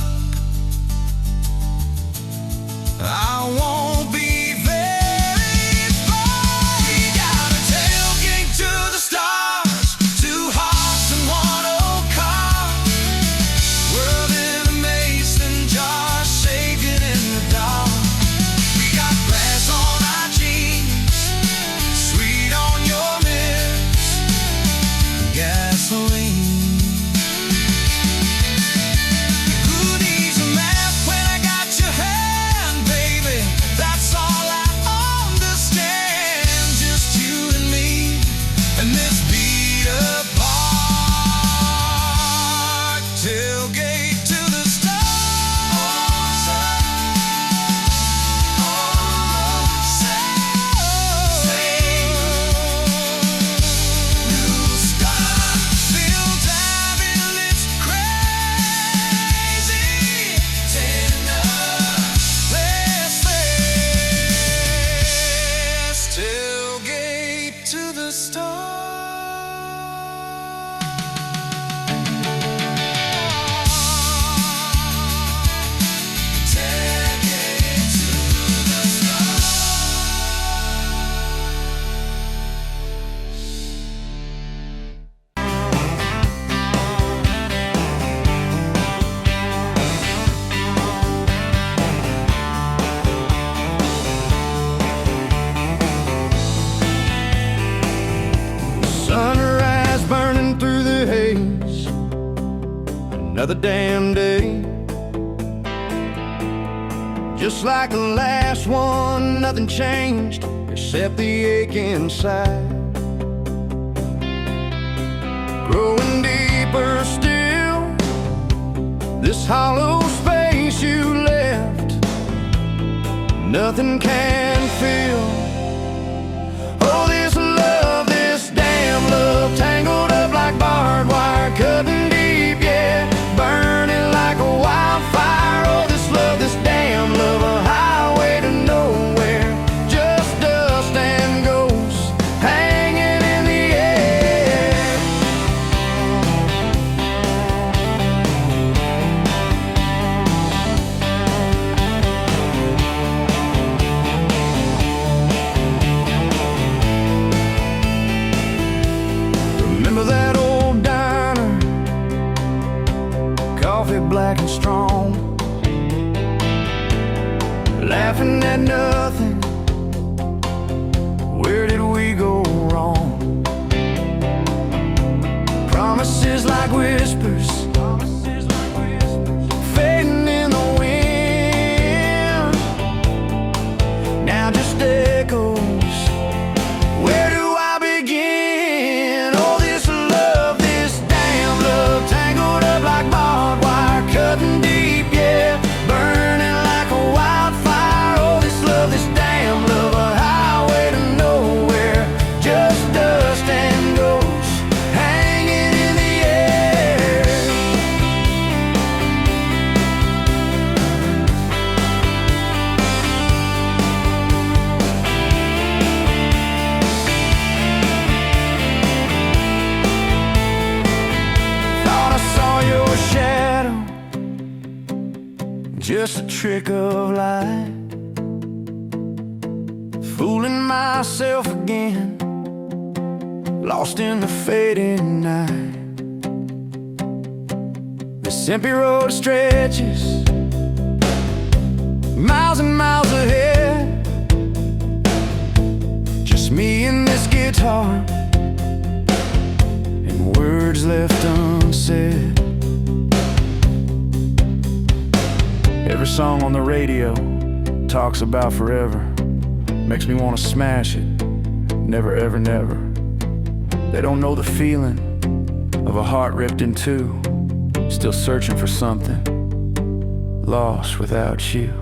another damn day. Just like the last one, nothing changed except the ache inside. Growing deeper still, this hollow space you left, nothing can fill. Oh, this love, this damn love, tangled up like barbed wire, cutting deep, yeah, burning like a wildfire. Oh, this love, this damn love, a highway to nowhere, just dust and ghosts hanging in the air. Remember that old diner, coffee black and strong, laughing at nothing. Where did we go wrong? Promises like whispers, fading in the wind, now just echoes. Where do I begin? Oh, this love, this damn love, tangled up like barbed wire, cutting deep, yeah, burning like a wildfire. Oh, this love, this damn love, a highway to nowhere, just dust and ghosts hanging in the air. Thought I saw your shadow, just a trick of light, fooling myself again, lost in the fading night. This empty road stretches miles and miles ahead, just me and this guitar, and words left unsaid. Every song on the radio talks about forever, makes me want to smash it, never ever never. They don't know the feeling of a heart ripped in two, still searching for something, lost without you.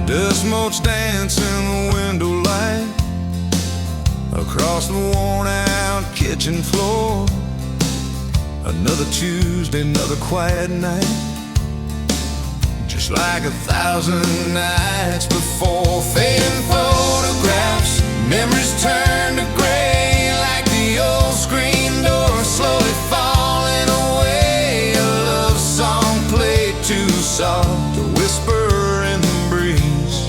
Dust motes dance in the window light, across the worn out kitchen floor. Another Tuesday, another quiet night, just like 1,000 nights before. Fading photographs, memories turn to gray, like the old screen door slowly falling away. A love song played too soft to whisper in the breeze,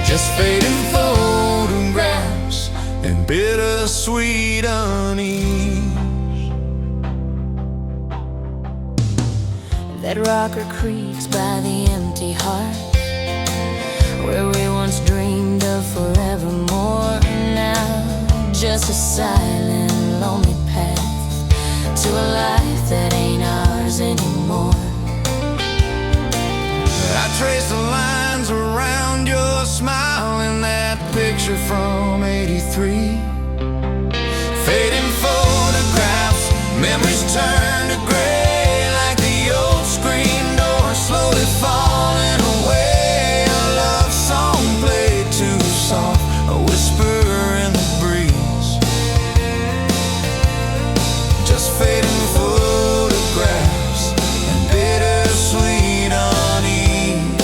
just fading photographs and bittersweet unease. That rocker creaks by the empty heart, where we once dreamed of forevermore. Now just a silent, lonely path to a life that ain't ours anymore. I trace the lines around your smile in that picture from '83. Fading photographs, memories turn to gray, like the old screen door slowly falling away. A love song played too soft, a whisper in the breeze. Just fading photographs and bittersweet unease.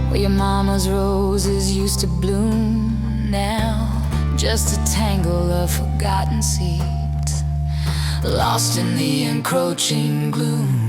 Where your mama's roses used to bloom, now just a tangle of forgotten seeds, lost in the encroaching gloom.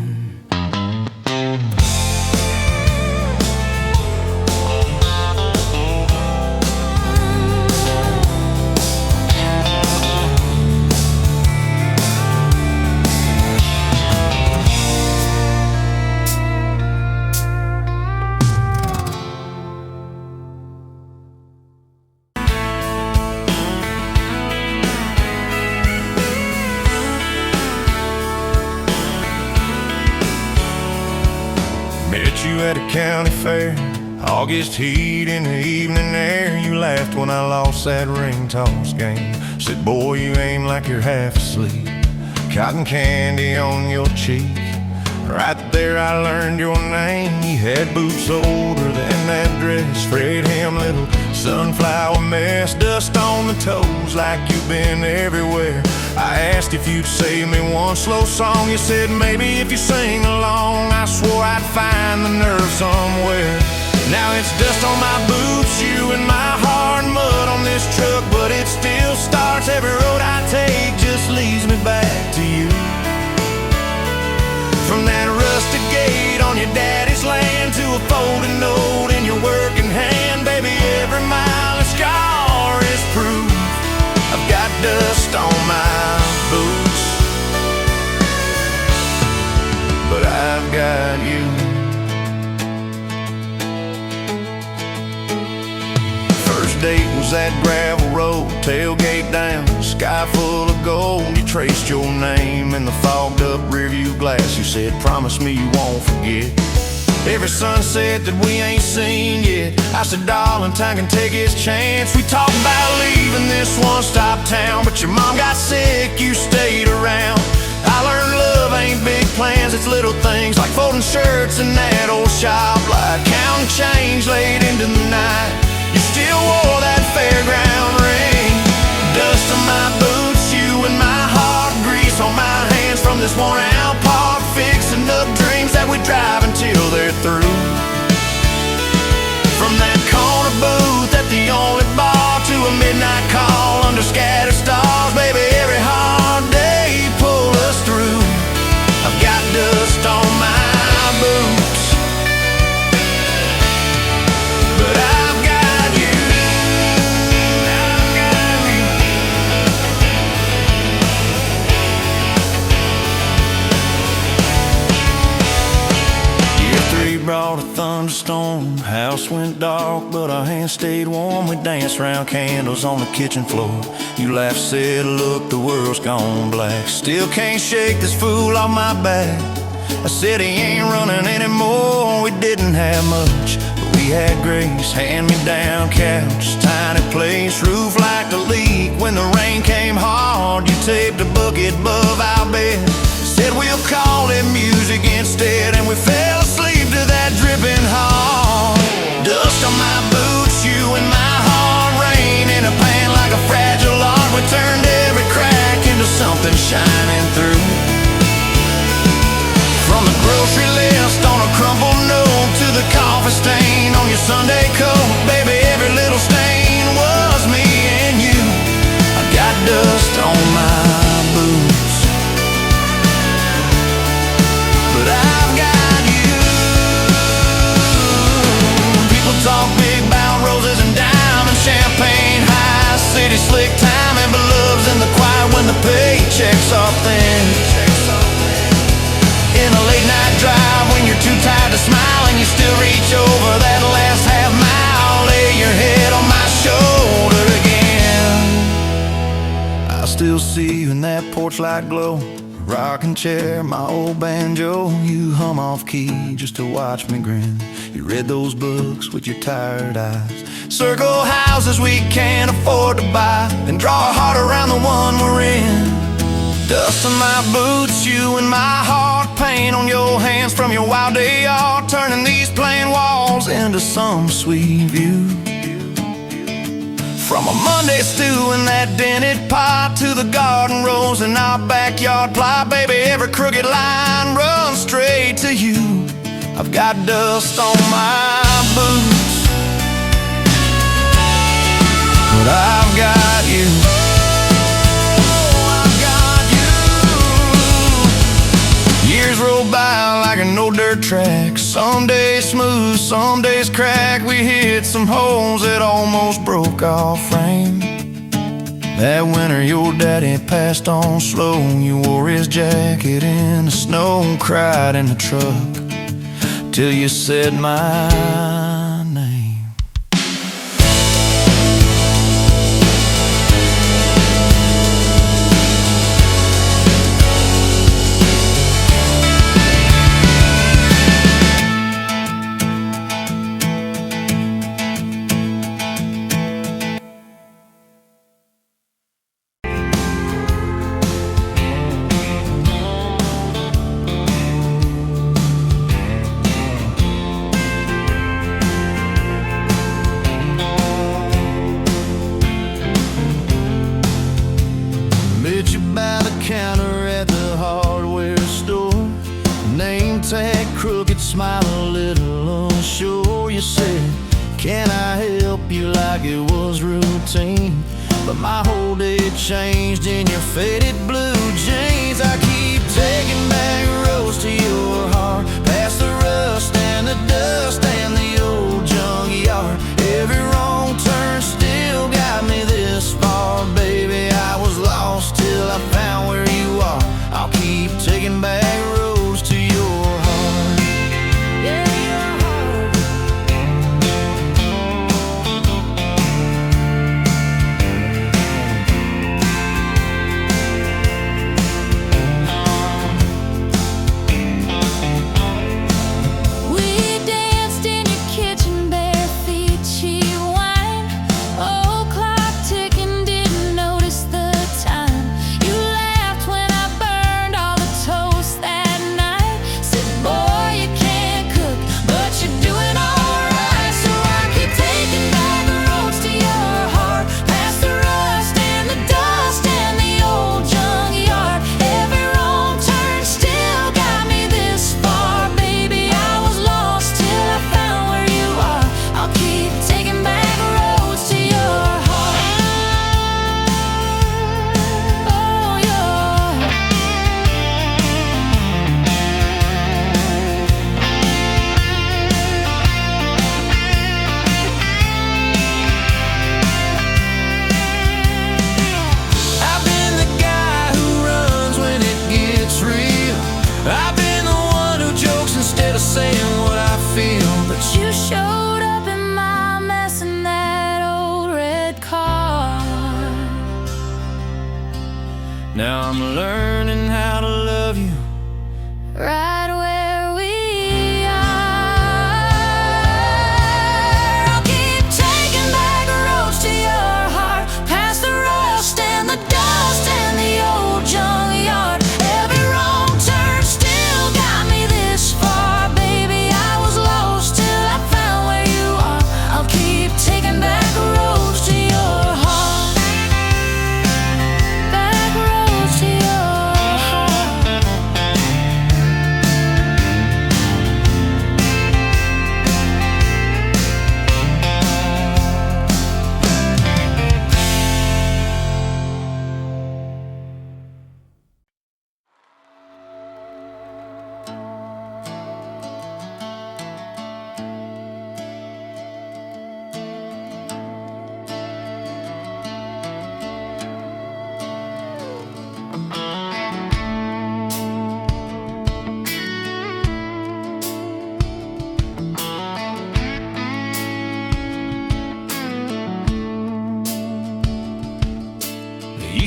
Met you at a county fair, August heat in the evening air. You laughed when I lost that ring toss game. Said, boy, you aim like you're half asleep. Cotton candy on your cheek. Right there I learned your name. You had boots older than that dress, frayed hem, little sunflower mess, dust on the toes like you've been everywhere. I asked if you'd save me one slow song. You said maybe if you sing along. I swore I'd find the nerve somewhere. Now it's dust on my boots, you and my hard mud on this truck, but it still starts. Every road I take just leads me back to you. From that rusted gate on your daddy's land to a folded note in your working hand, baby, every mile and scar is proof I've got dust on my boots, but I've got you. First date was that gravel road, tailgate down, sky full of gold. You traced your name in the fogged up rearview glass. You said, promise me you won't forget every sunset that we ain't seen yet. I said, darling, time can take its chance. We talked about leaving this one-stop town, but your mom got sick, you stayed around. I learned love ain't big plans, it's little things like folding shirts in that old shop, like counting change late into the night. You still wore that fairground ring. Dust on my boots, you and my heart, grease on my hands from this worn-out park, fixing up dreams that we drive until they're through. From that corner booth at the only bar to a midnight call under scattered stars, baby, every hard day pull us through. I've got dust on my boots, but I've got you. I've got you. Year 3 brought a thunderstorm. House went dark, but our hands stayed warm. We danced round candles on the kitchen floor. You laughed, said, look, the world's gone black. Still can't shake this fool off my back. I said he ain't running anymore. We didn't have much, but we had grace. Hand-me-down couch, tiny place, roof like a leak. When the rain came hard, you taped a bucket above our bed. Said we'll call it music instead, and we fell asleep to that dripping heart. Dust on my boots, you and my heart, rain in a pan like a fragile art. We turned every crack into something shining through. From the grocery list on a crumpled note to the coffee stain on your Sunday coat, baby, every little stain was me and you. I got dust on my boots, but I've got you. People talk big about roses and diamonds, champagne, high city city slick timing, but love's in the quiet when the paychecks are thin. In a late night drive when you're too tired to smile and you still reach over that last half mile, lay your head on my shoulder again. I still see you in that porch light glow, rocking chair, my old banjo. You hum off key just to watch me grin. You read those books with your tired eyes, circle houses we can't afford to buy, and draw a heart around the one we're in. Dust on my boots, you and my heart, paint on your hands from your wild day yard, turning these plain walls into some sweet view. From a Monday stew in that dented pot to the garden rose in our backyard plot, baby, every crooked line runs straight to you. I've got dust on my boots, but I've got you. I've got you. Years roll by like an old dirt track, some days smooth, some days crack. We hit some holes that almost broke our frame. That winter your daddy passed on slow. You wore his jacket in the snow, cried in the truck till you said my name. Met you by the counter at the hardware store, name tag crooked, smile a little unsure. You said, can I help you, like it was routine, but my whole day changed in your faded blue jeans. I keep taking back roads to your heart, past the rust and the dust and the old junkyard. Every wrong turn still got me this far, baby. I was lost till I found where you are. I'll keep taking back roads to your heart. Yeah, your heart. We danced in your kitchen, bare feet, cheap wine. Old clock ticking, didn't notice the time. You laughed when I burned all the toast that night. Said, boy, you can't cook, but you're doing alright. So I keep taking back the roads to your heart, past the rust and the dust and the old junkyard. Every wrong turn still got me this far, baby. I was lost till I found where you are. I'll keep taking back roads to your heart. Oh, your I've been the guy who runs when it gets real. I've been the one who jokes instead of saying what I feel. But you showed up in my mess in that old red car. now I'm learning how to love you. Right where we are. I'll keep taking back roads to your heart, past the rust and the dust and the old junkyard. Every wrong turn still got me this far, baby. I was lost till I found where you are. I'll keep taking back roads to your heart, back roads to your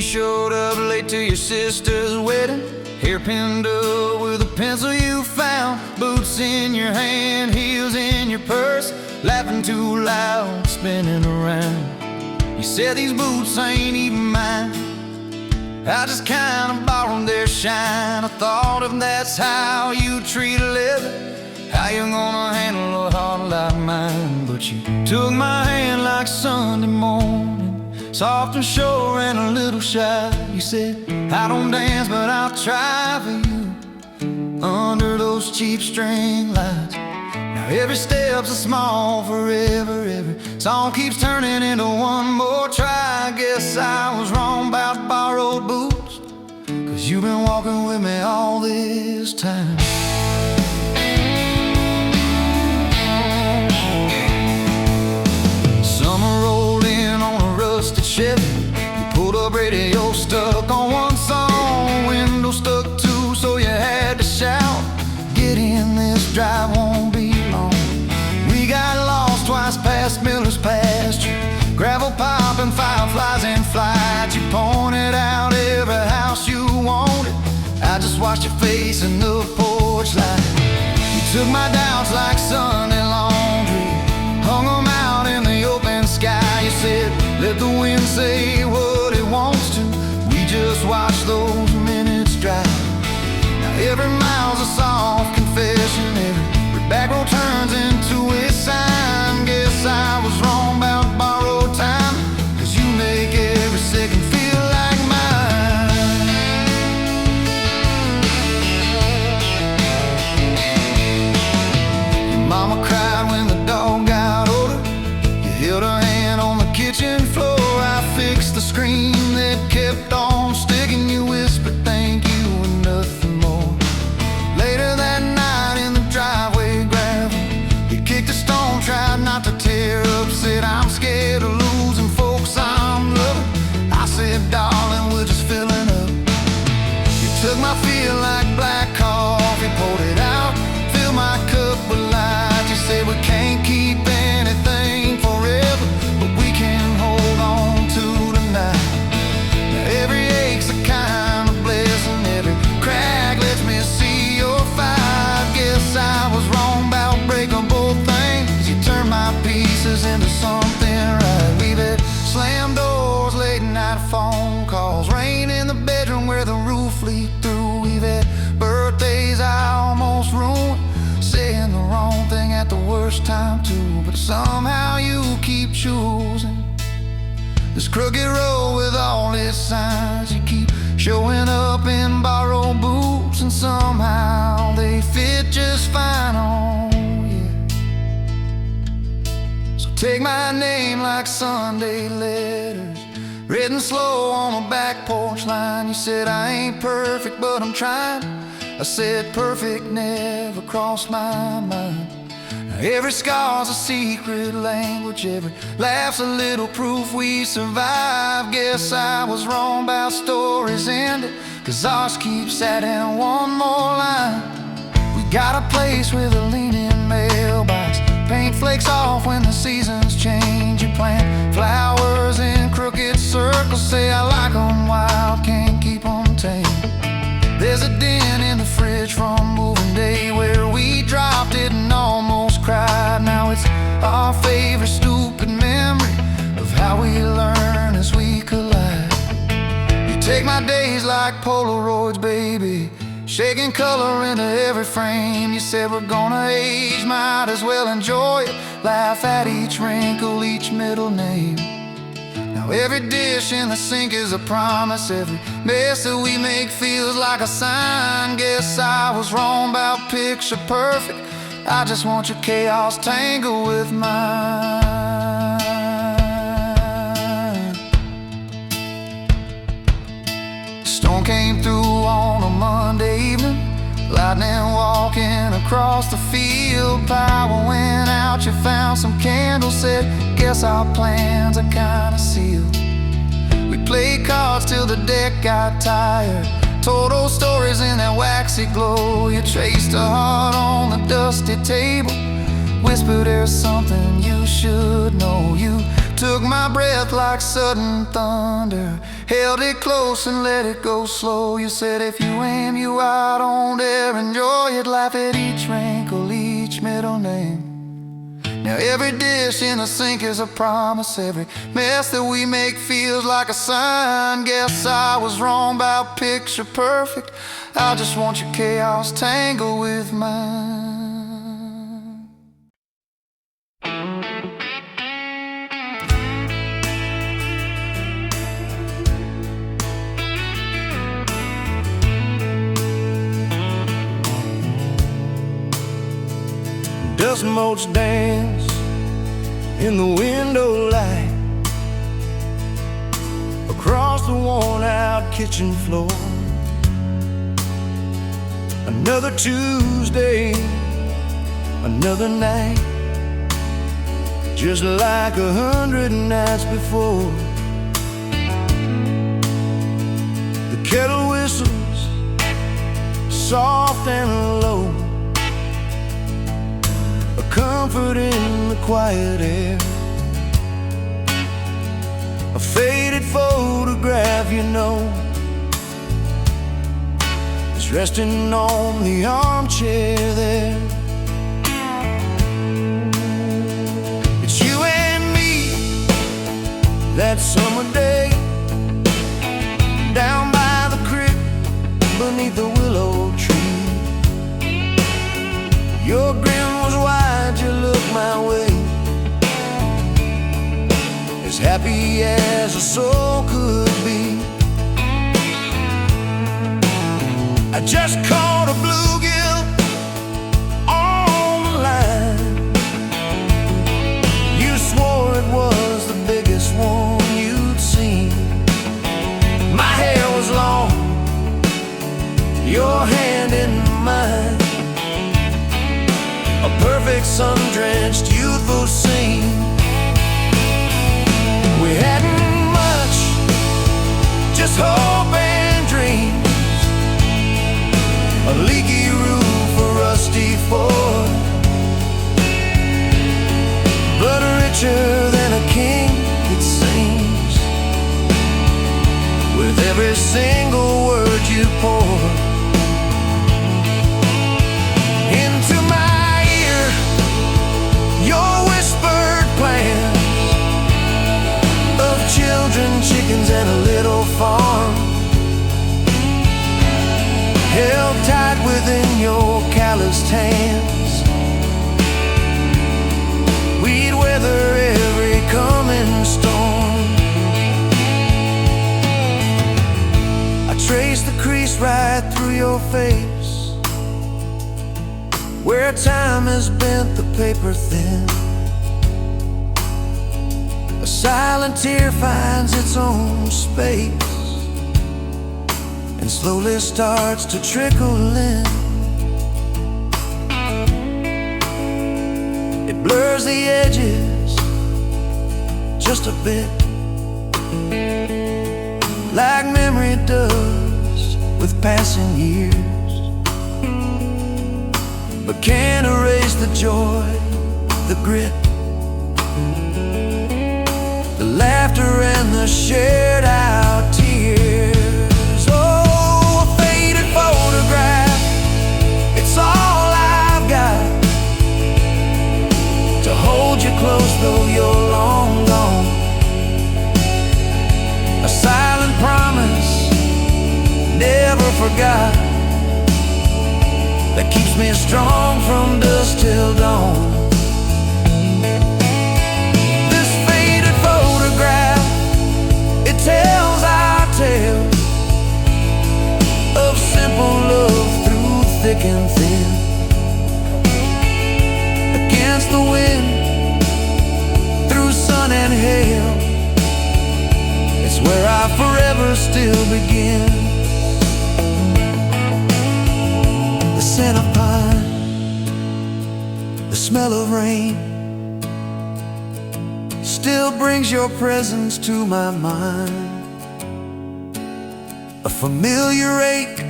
showed up late to your sister's wedding, hair pinned up with a pencil you found, boots in your hand, heels in your purse, laughing too loud, spinning around. You said these boots ain't even mine, I just kinda borrowed their shine. I thought if that's how you treat a living, how you gonna handle a heart like mine? But you took my hand like Sunday morning, soft and sure and a little shy. You said, I don't dance but I'll try for you under those cheap string lights. Now every step's a small forever, every song keeps turning into one more try. I guess I was wrong about borrowed boots, 'cause you've been walking with me all this time. Summer rolled in on a rusted Chevy, you pulled up, radio stuck on one song, window stuck too, so you had to shout, get in, this drive won't be long. We got lost twice past Miller's pasture, gravel popping, fireflies in flight. You pointed out every house you wanted, I just watched your face in the porch light. You took my doubts like Sunday laundry, hung them out in the open sky. You said, let the wind say what it wants to, we just watch those minutes drive. Now every mile's a soft confession, every back road turns into a sign. Guess I was wrong about borrowed time, 'cause you make every second feel like mine. Your mama cried when the dog got older, you held her hand on the kitchen floor. I fixed the screen that kept on sticking, you whispered thank you and nothing more. Later that night in the driveway gravel, you kicked a stone, tried not to tear up, said I'm scared of losing folks I'm loving. I said, darling, we're just filling up. You took my feel like black coffee, poured it out, filled my cup with light. You said we can't keep anything forever, but we can hold on to tonight. Now every ache's a kind of blessing, every crack lets me see your fight. Guess I was wrong about breaking both things, you turned my pieces into something right. We've had slam doors, late night phone calls, rain in the bedroom where the roof leaked through. We've had birthdays I almost ruined, saying the wrong thing at the worst time too. But somehow you keep choosing this crooked road with all its signs. You keep showing up in borrowed boots, and somehow they fit just fine on you. So take my name like Sunday letters, written slow on a back porch line. You said I ain't perfect but I'm trying, I said perfect never crossed my mind. Now every scar's a secret language, every laugh's a little proof we survived. Guess I was wrong about stories ended, 'cause ours keeps adding one more line. We got a place with a leaning mailbox, paint flakes off when the seasons change. You plant flowers in crooked circles, say I like 'em wild, can't keep 'em tame. There's a dent in the fridge from moving day where we dropped it and almost cried. Now it's our favorite stupid memory of how we learn as we collide. You take my days like Polaroids, baby, shaking color into every frame. You said we're gonna age, might as well enjoy it, laugh at each wrinkle, each middle name. Now every dish in the sink is a promise, every mess that we make feels like a sign. Guess I was wrong about picture perfect, I just want your chaos tangled with mine. Storm came through on a Monday evening, lightning walking across the field. Power went out, you found some candles, said guess our plans are kinda sealed. We played cards till the deck got tired, told old stories in that waxy glow. You traced a heart on the dusty table, whispered there's something you should know. You took my breath like sudden thunder, held it close and let it go slow. You said if you aim, you out on there, enjoy it, laugh at each wrinkle, each middle name. Now every dish in the sink is a promise, every mess that we make feels like a sign. Guess I was wrong about picture perfect, I just want your chaos tangled with mine. Dust motes dance in the window light across the worn-out kitchen floor. Another Tuesday, another night, just like 100 nights before. The kettle whistles soft and low, a comfort in the quiet air. A faded photograph, you know, is resting on the armchair there. It's you and me that summer day, down by the creek beneath the willow tree. Your grin was wide, you looked my way, as happy as a soul could be. I just caught a bluegill on the line. You swore it was the biggest one you'd seen. My hair was long, your hand in mine, a perfect sun-drenched youthful scene. We hadn't much, just hope and dreams, a leaky roof, a rusty Ford, blood richer than a king, it seems, with every single word you poured into my ear. Your whispered plans of children, chickens, and a little farm, held tight within your calloused hands. We'd weather every coming storm. I traced the crease right through your face, where time has bent the paper thin. A silent tear finds its own space and slowly starts to trickle in. It blurs the edges just a bit, like memory does with passing years, but can't erase the joy, the grit, the laughter and the shared out tears. Oh, a faded photograph, it's all I've got to hold you close though you're long gone. A silent promise, never forgot, that keeps me strong from dusk till dawn. This faded photograph, it tells our tale of simple love through thick and thin. Against the wind, through sun and hail, it's where I forever still begin. The scent of pine, the smell of rain, still brings your presence to my mind. A familiar ache,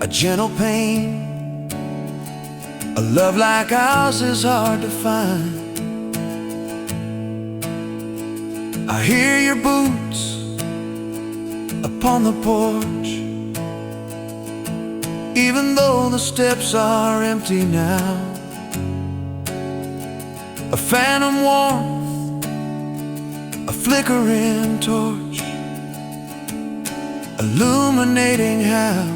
a gentle pain, a love like ours is hard to find. I hear your boots upon the porch. Even though the steps are empty now, a phantom warmth, a flickering torch, illuminating how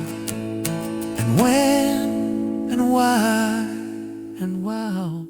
and when and why and wow.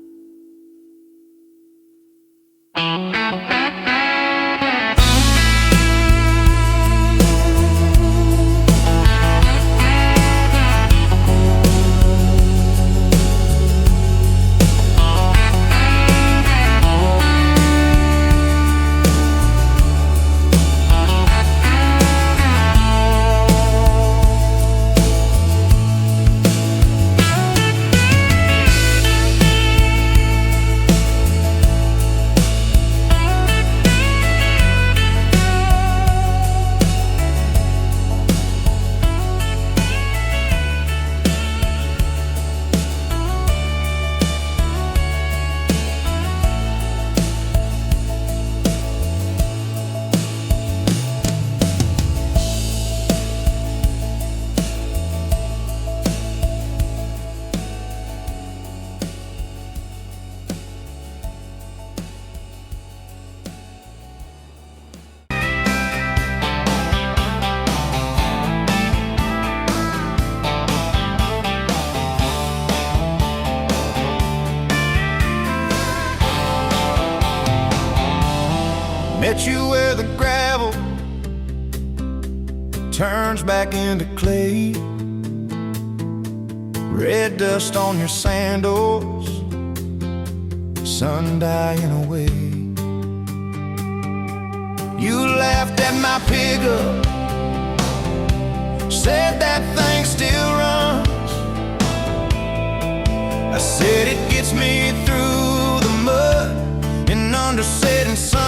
Met you where the gravel turns back into clay, red dust on your sandals, sun dying away. You laughed at my pickup, said that thing still runs. I said it gets me through the mud and under setting sun.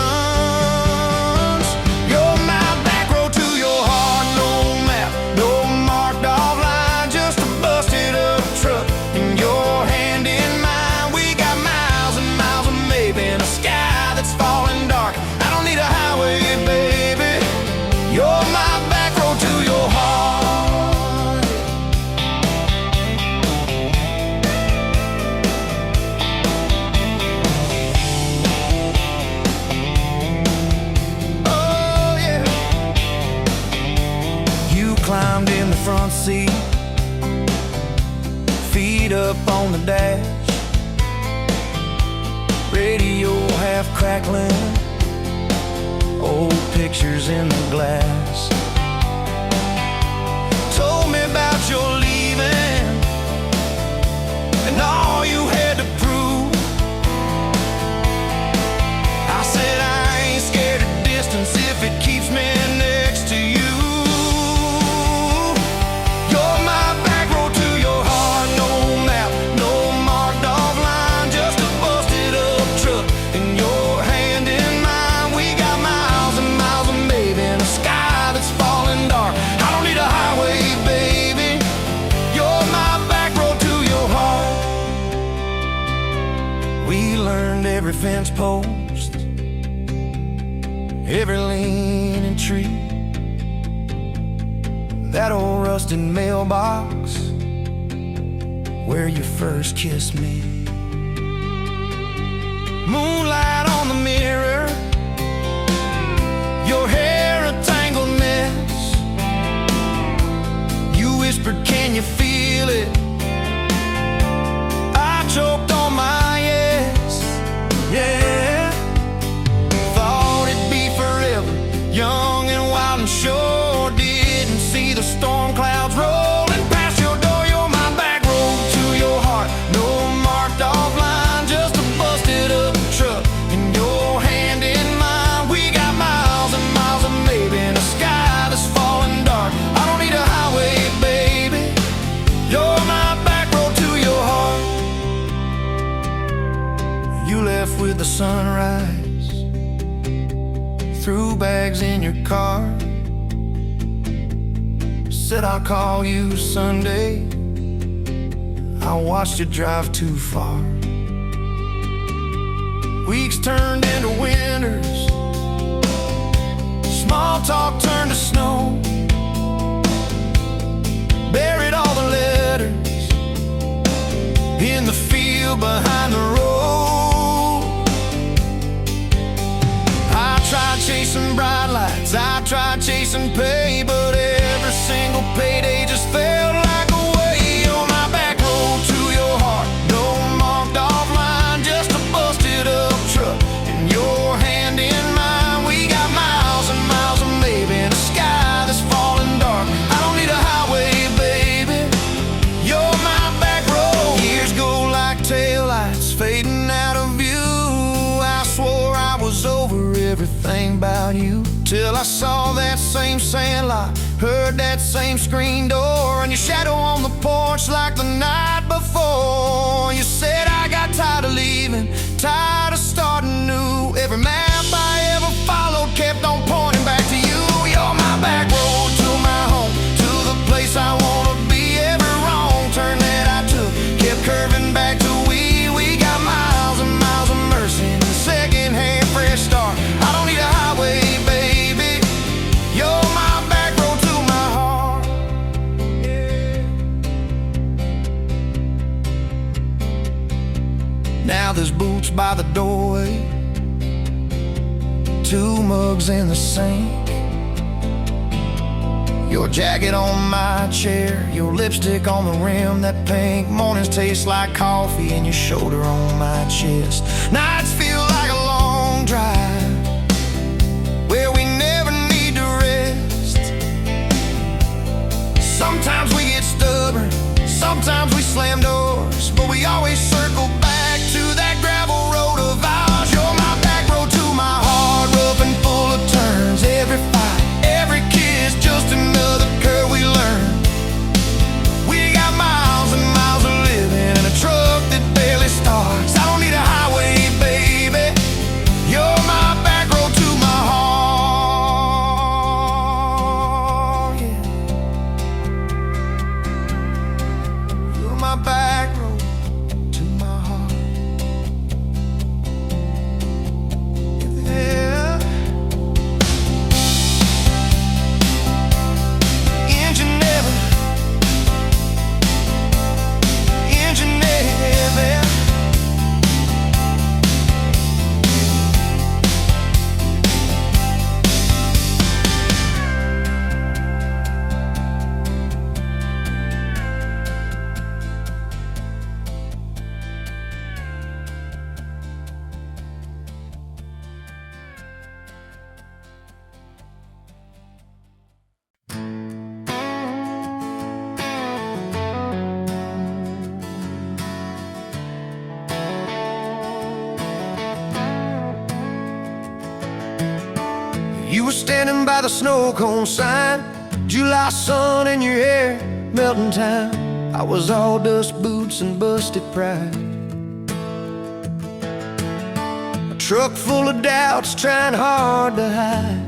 Climbed in the front seat, feet up on the dash, radio half crackling, old pictures in the glass. Told me about your leaving and all you had to prove. I said I ain't scared of distance if it keeps me next to you. Every fence post, every leaning tree, that old rusted mailbox where you first kissed me. Moonlight on the mirror, your hair a tangled mess. You whispered, can you feel it? I choked on my yes. Yeah, thought it'd be forever, young and wild, and sure didn't see the storm clouds rolling past your door. You're my back road to your heart, no marked off line, just a busted up truck and your hand in mine. We got miles and miles of maybe in a sky that's falling dark. I don't need a highway, baby, you're my back road to your heart. You left with the sunrise, threw bags in your car, said I'll call you Sunday. I watched you drive too far. Weeks turned into winters, small talk turned to snow. buried all the letters in the field behind the road. I tried chasing bright lights, I tried chasing pay, but every single payday just felt like a way. On my back road to your heart, no marked off line, just a busted up truck and your hand in mine. We got miles and miles of maybe in a sky that's falling dark. I don't need a highway, baby, you're my back road. Years go like taillights fading out of view. I swore I was over everything about you, till I saw that same sandlot, heard that same screen door, and your shadow on the porch like the night before. You said I got tired of leaving, tired of starting new. Every map I ever followed kept on pointing back to you. You're my back road to my home, to the place I wanna be. Every wrong turn that I took kept curving back to we. We got miles and miles of mercy and a second-hand fresh start. I don't need a highway, baby, you're my back road to my heart. Yeah. Now there's boots by the doorway, 2 mugs in the sink, your jacket on my chair, your lipstick on the rim, that pink. Mornings taste like coffee and your shoulder on my chest. Nights feel like a long drive where we never need to rest. Sometimes we get stubborn, sometimes we slam doors, but we always circle back to that gravel road of ours. You're my back road to my heart, rough and full of turns. Every fight, every kiss, just another curve we learn. We got miles and miles of living in a truck that barely starts. I don't need a highway, baby, you're my back road to my heart. Yeah. You're my back road to my heart. Yeah. Engine never, engine never. You were standing by the snow cone sign, July sun in your hair, melting time. I was all dust boots and busted pride, a truck full of doubts trying hard to hide.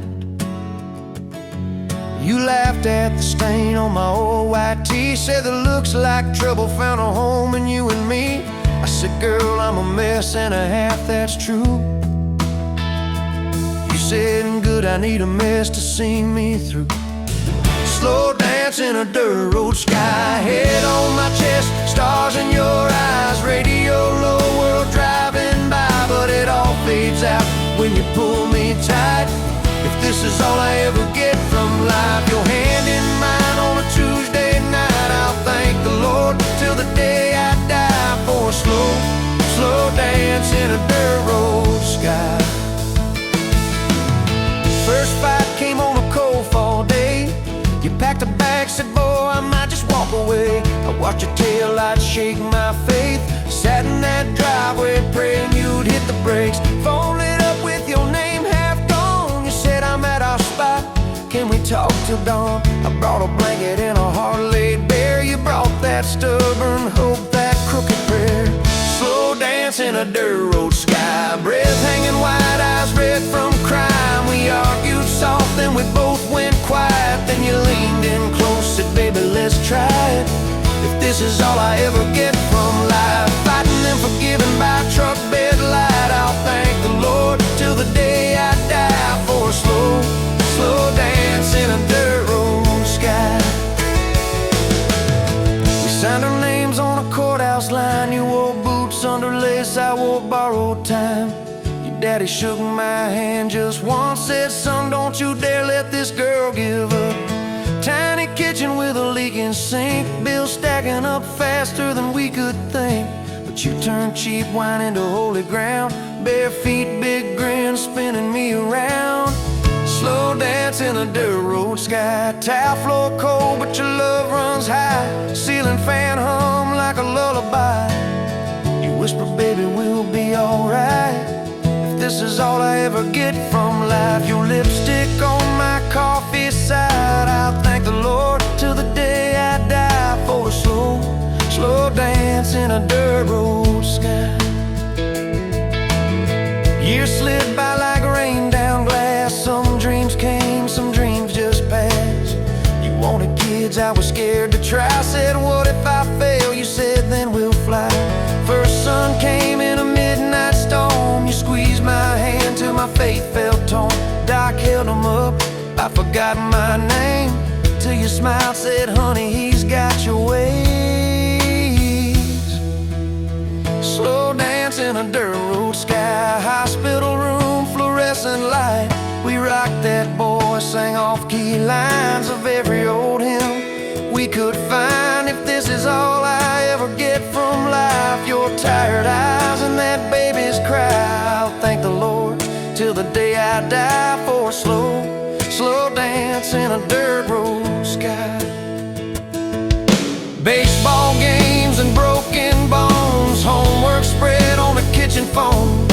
You laughed at the stain on my old white tee, said that looks like trouble found a home in you and me. I said, girl, I'm a mess and a half that's true. You said, good, I need a mess to see me through. Slow dance in a dirt road sky, head on my chest, stars in your eyes, radio low, world driving by, but it all fades out when you pull me tight. If this is all I ever get from life, your hand in mine on a Tuesday night, I'll thank the Lord till the day I die for a slow, slow dance in a dirt road sky. First fight came on a cold fall day. You packed a bag, said, boy, I might just walk away. I watched your taillights shake my faith, sat in that driveway praying you'd hit the brakes. Phone lit up with your name half gone. You said, I'm at our spot, can we talk till dawn? I brought a blanket and a heart laid bare. You brought that stubborn hope, that crooked prayer. Slow dance in a dirt road sky, breath hanging wide, eyes red from crime. We argued soft, then we both went quiet. Then you leaned in close, said, baby, let's try it. If this is all I ever get from life, fighting and forgiving by truck bed light, I'll thank the Lord till the day I die for a slow, slow dance in a dirt road sky. borrowed time. Your daddy shook my hand just once, said, son, don't you dare let this girl give up. Tiny kitchen with a leaking sink, bills stacking up faster than we could think. But you turned cheap wine into holy ground, bare feet, big grin, spinning me around. Slow dance in a dirt road sky, tile floor cold, but your love runs high. Ceiling fan hum like a lullaby. You whisper, baby, we'll be alright. If this is all I ever get from life, your lipstick on my coffee side, I'll thank the Lord till the day I die for a slow dance in a dirt road sky. Years slid by like rain down glass. Some dreams came, some dreams just passed. You wanted kids, I was scared to try. Said, what if I fail? You said, then we'll fly. First sun came in a midnight storm. You squeezed my hand till my faith felt torn. Doc held them up, I forgot my name, till you smiled, said, honey, he's got your ways. Slow dance in a dirt road sky, hospital room, fluorescent light. We rocked that boy, sang off-key lines of every old hymn we could find. If this is all I ever get from life, your tired eyes and that baby's cry, I'll thank the Lord till the day I die for a slow dance in a dirt road sky. Baseball games and broken bones, homework spread on the kitchen phone.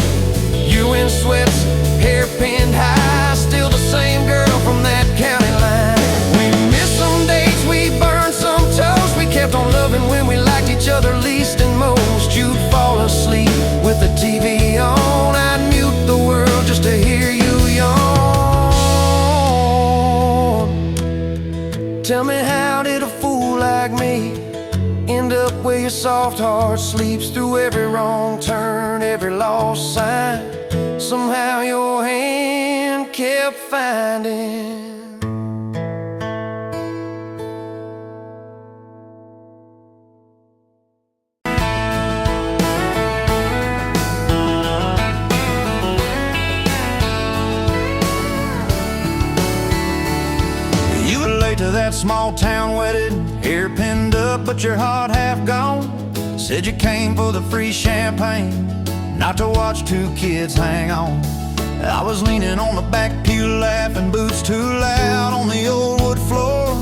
You in sweats, hair pinned high, still the same girl from that county line. We missed some dates, we burned some toast. We kept on loving when we liked each other least and most. You'd fall asleep with the TV on, I'd mute the world just to hear you yawn. Tell me, how did a fool like me end up where your soft heart sleeps? Through every wrong turn, every lost sign, somehow your hand kept finding. You were late to that small town wedding, hair pinned up but your heart half gone. Said you came for the free champagne, not to watch two kids hang on. I was leaning on the back pew laughing, boots too loud on the old wood floor.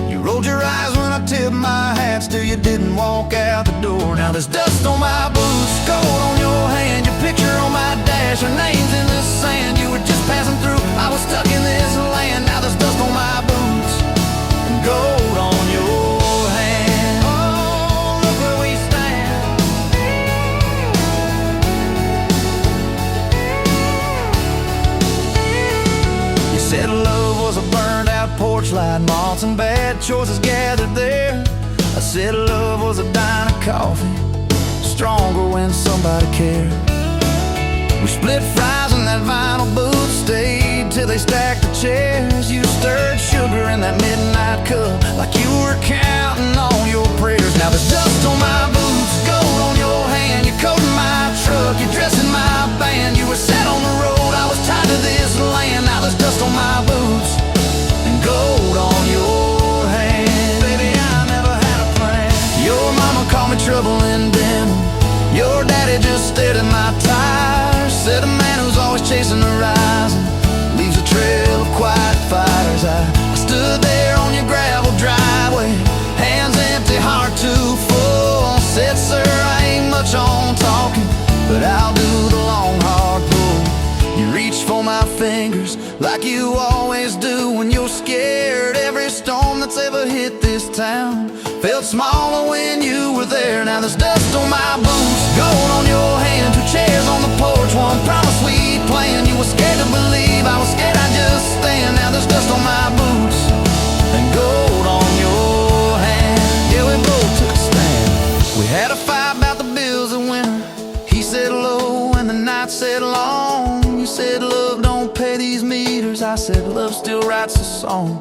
You rolled your eyes when I tipped my hat, still you didn't walk out the door. Now there's dust on my boots, gold on your hand, your picture on my dash, your name's in the sand. You were just passing through, I was stuck in this land. Now there's dust on my boots and gold on your hand. Oh, look where we stand. You said love was a burned out porch light, moths and bad choices gathered there. I said love was a dime of coffee, stronger when somebody cared. We split fries in that vinyl booth, stayed till they stacked the chairs. You stirred sugar in that midnight cup like you were counting on your prayers. Now there's dust on my boots, gold on your hand, your coat in my truck, your dress in my band. You were set on the road, I was tied to this land. Now there's dust on my boots and gold on your hand. Baby, I never had a plan. Your mama called me trouble in denim, your daddy just stared at my tires. Said a man who's always chasing the horizon leaves a trail of quiet fires. I stood there on your gravel driveway, hands empty, heart too full. Said, sir, I ain't much on talking, but I'll do the long hard pull. You reached for my fingers like you always do when you're scared. Every storm that's ever hit this town felt smaller when you were there. Now there's dust on my boots, gold on your hand, two chairs on the porch, one promise we planned. You were scared to believe, I was scared I'd just stand. Now there's dust on my boots and gold on your hand. Yeah, we both took a stand. We had a fight about the bills of winter. He said low and the night said long. You said love don't pay these meters, I said love still writes a song.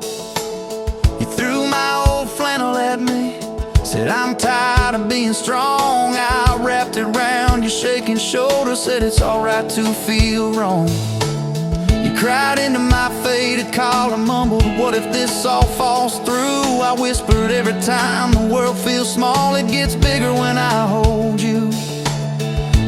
You threw my old flannel at me, said I'm tired of being strong. I wrapped it round your shaking shoulder said it's alright to feel wrong. You cried into my faded collar, mumbled, what if this all falls through? I whispered, every time the world feels small, it gets bigger when I hold you.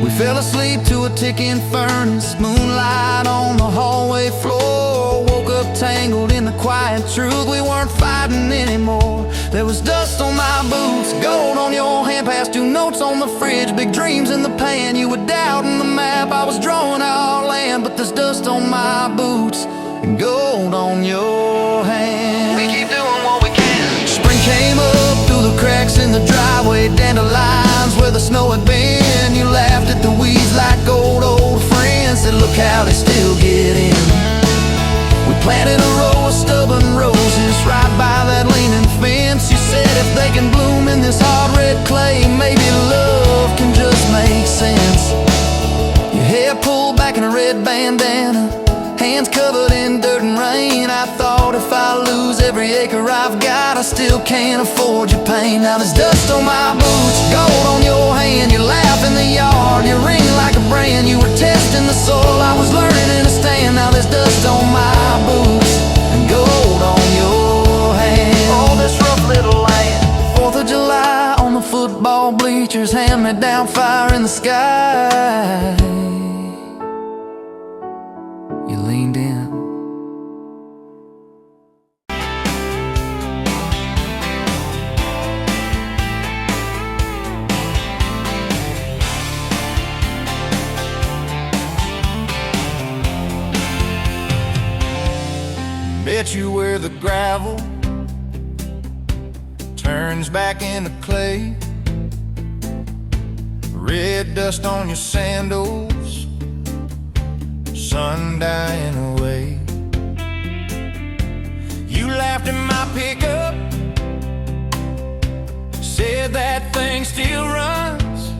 We fell asleep to a ticking furnace, moonlight on the hallway floor. Woke up tangled in the quiet truth, we weren't fighting anymore. There was dust on my boots, gold on your hand, past 2 notes on the fridge, big dreams in the pan. You were doubting the map, I was drawing our land, but there's dust on my boots and gold on your hand. We keep doing what we can. Spring came up through the cracks in the driveway, dandelions where the snow had been. You laughed at the weeds like old friends, said look how they still get in. We planted a row of stubborn roses right by that leaning fence. You said if they can bloom in this hard red clay, maybe love can just make sense. Your hair pulled back in a red bandana, hands covered in dirt and rain. I thought if I lose every acre I've got, I still can't afford your pain. Now there's dust on my boots, gold on your hand. You laugh in the yard, you ring like a brand. You were testing the soil, I was learning in a stand. Now there's dust on my boots and gold on your hand. Oh, this rough little land. 4th of July on the football bleachers, hand-me-down fire in the sky. You leaned in. Bet you where the gravel turns back into clay, red dust on your sandals, sun dying away. You laughed at my pickup, said that thing still runs.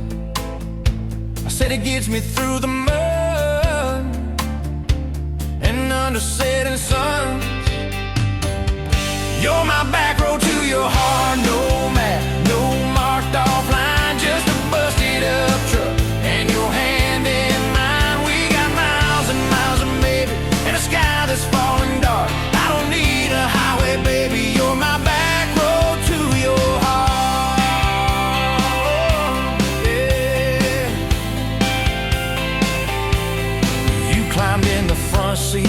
I said it gets me through the mud and under setting suns. You're my back road to your heart, no map, no marked off line, just a busted up truck and your hand in mine. We got miles and miles of maybe and a sky that's falling dark. I don't need a highway, baby, you're my back road to your heart. Yeah. You climbed in the front seat,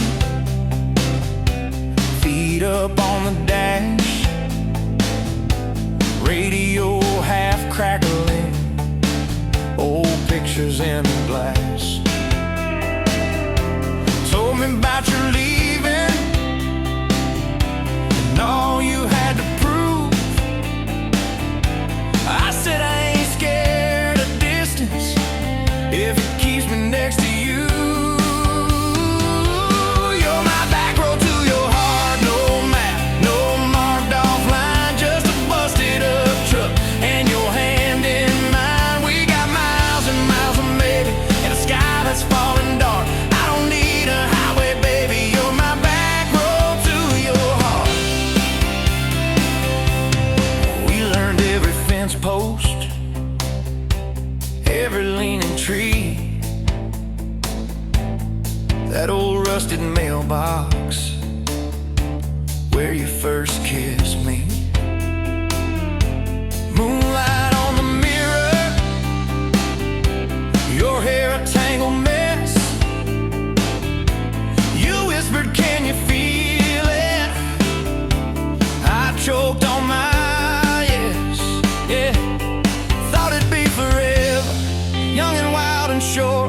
feet up on the dash, radio half crackling, old pictures in glass. Told me about your leaving and all you had to prove. I said I ain't scared of distance if it keeps me next to you. Post, every leaning tree, that old rusted mailbox where you first kissed me. Moonlight on the mirror, your hair a tangled mess. You whispered, can you feel it? I choked on my shore.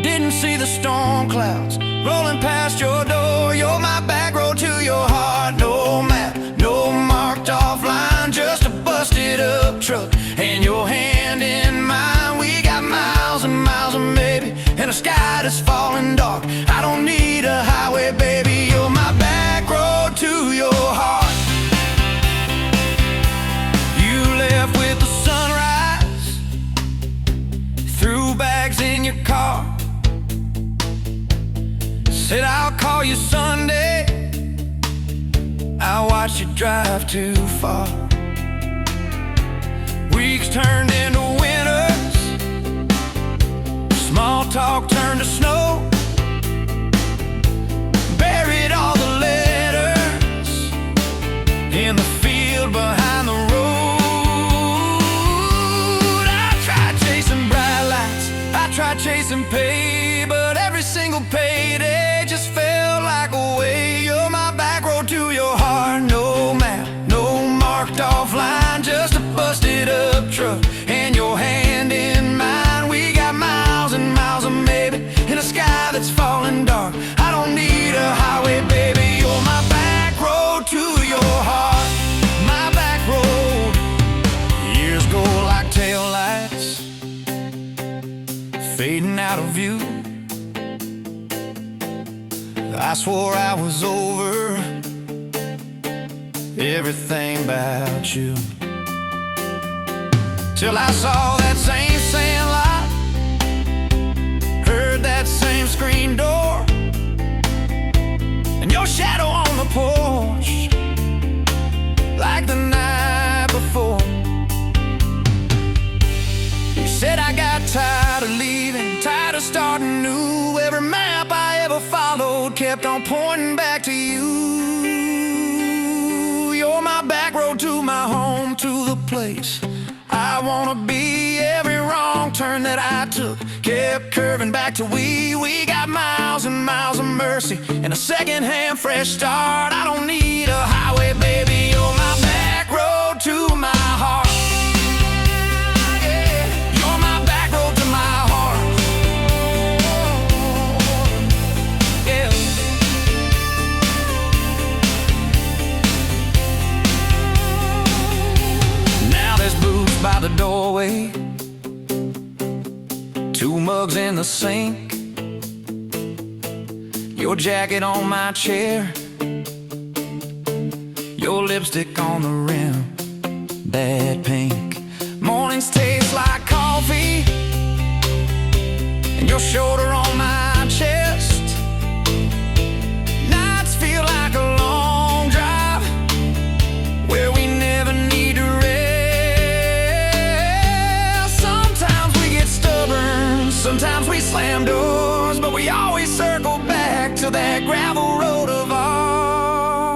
Didn't see the storm clouds rolling past your door. You're my back road to your heart, no map, no marked off line, just a busted up truck and your hand in mine. We got miles and miles of maybe and a sky that's falling dark. I don't need a highway, baby, you're my back road to your heart. You left with the sunrise, threw bags in your car, said I'll call you Sunday. I watched you drive too far. Weeks turned into winters, chasing pay, but every single payday just felt like a way. You're my back road to your heart. No map, no marked off line, just a busted up truck and your hand in mine. We got miles and miles of maybe in a sky that's falling dark. I don't need a highway, baby. You're my back road to your heart. My back road. Years go like taillights, fading out of view. I swore I was over everything about you, till I saw that same sandlot, heard that same screen door, and your shadow on the porch, like the night before. You said I got tired of leaving, tired of starting new. Every map I ever followed kept on pointing back to you. You're my back road to my home, to the place I wanna be. Every wrong turn that I took kept curving back to we. We got miles and miles of mercy and a second-hand fresh start. I don't need a highway, baby. You're my back road to my heart. By the doorway, 2 mugs in the sink, your jacket on my chair, your lipstick on the rim, that pink. Mornings taste like coffee, and your shoulder on my chest. Nights feel like a long drive, where we never need to rest. Sometimes we slam doors, but we always circle back to that gravel road of ours.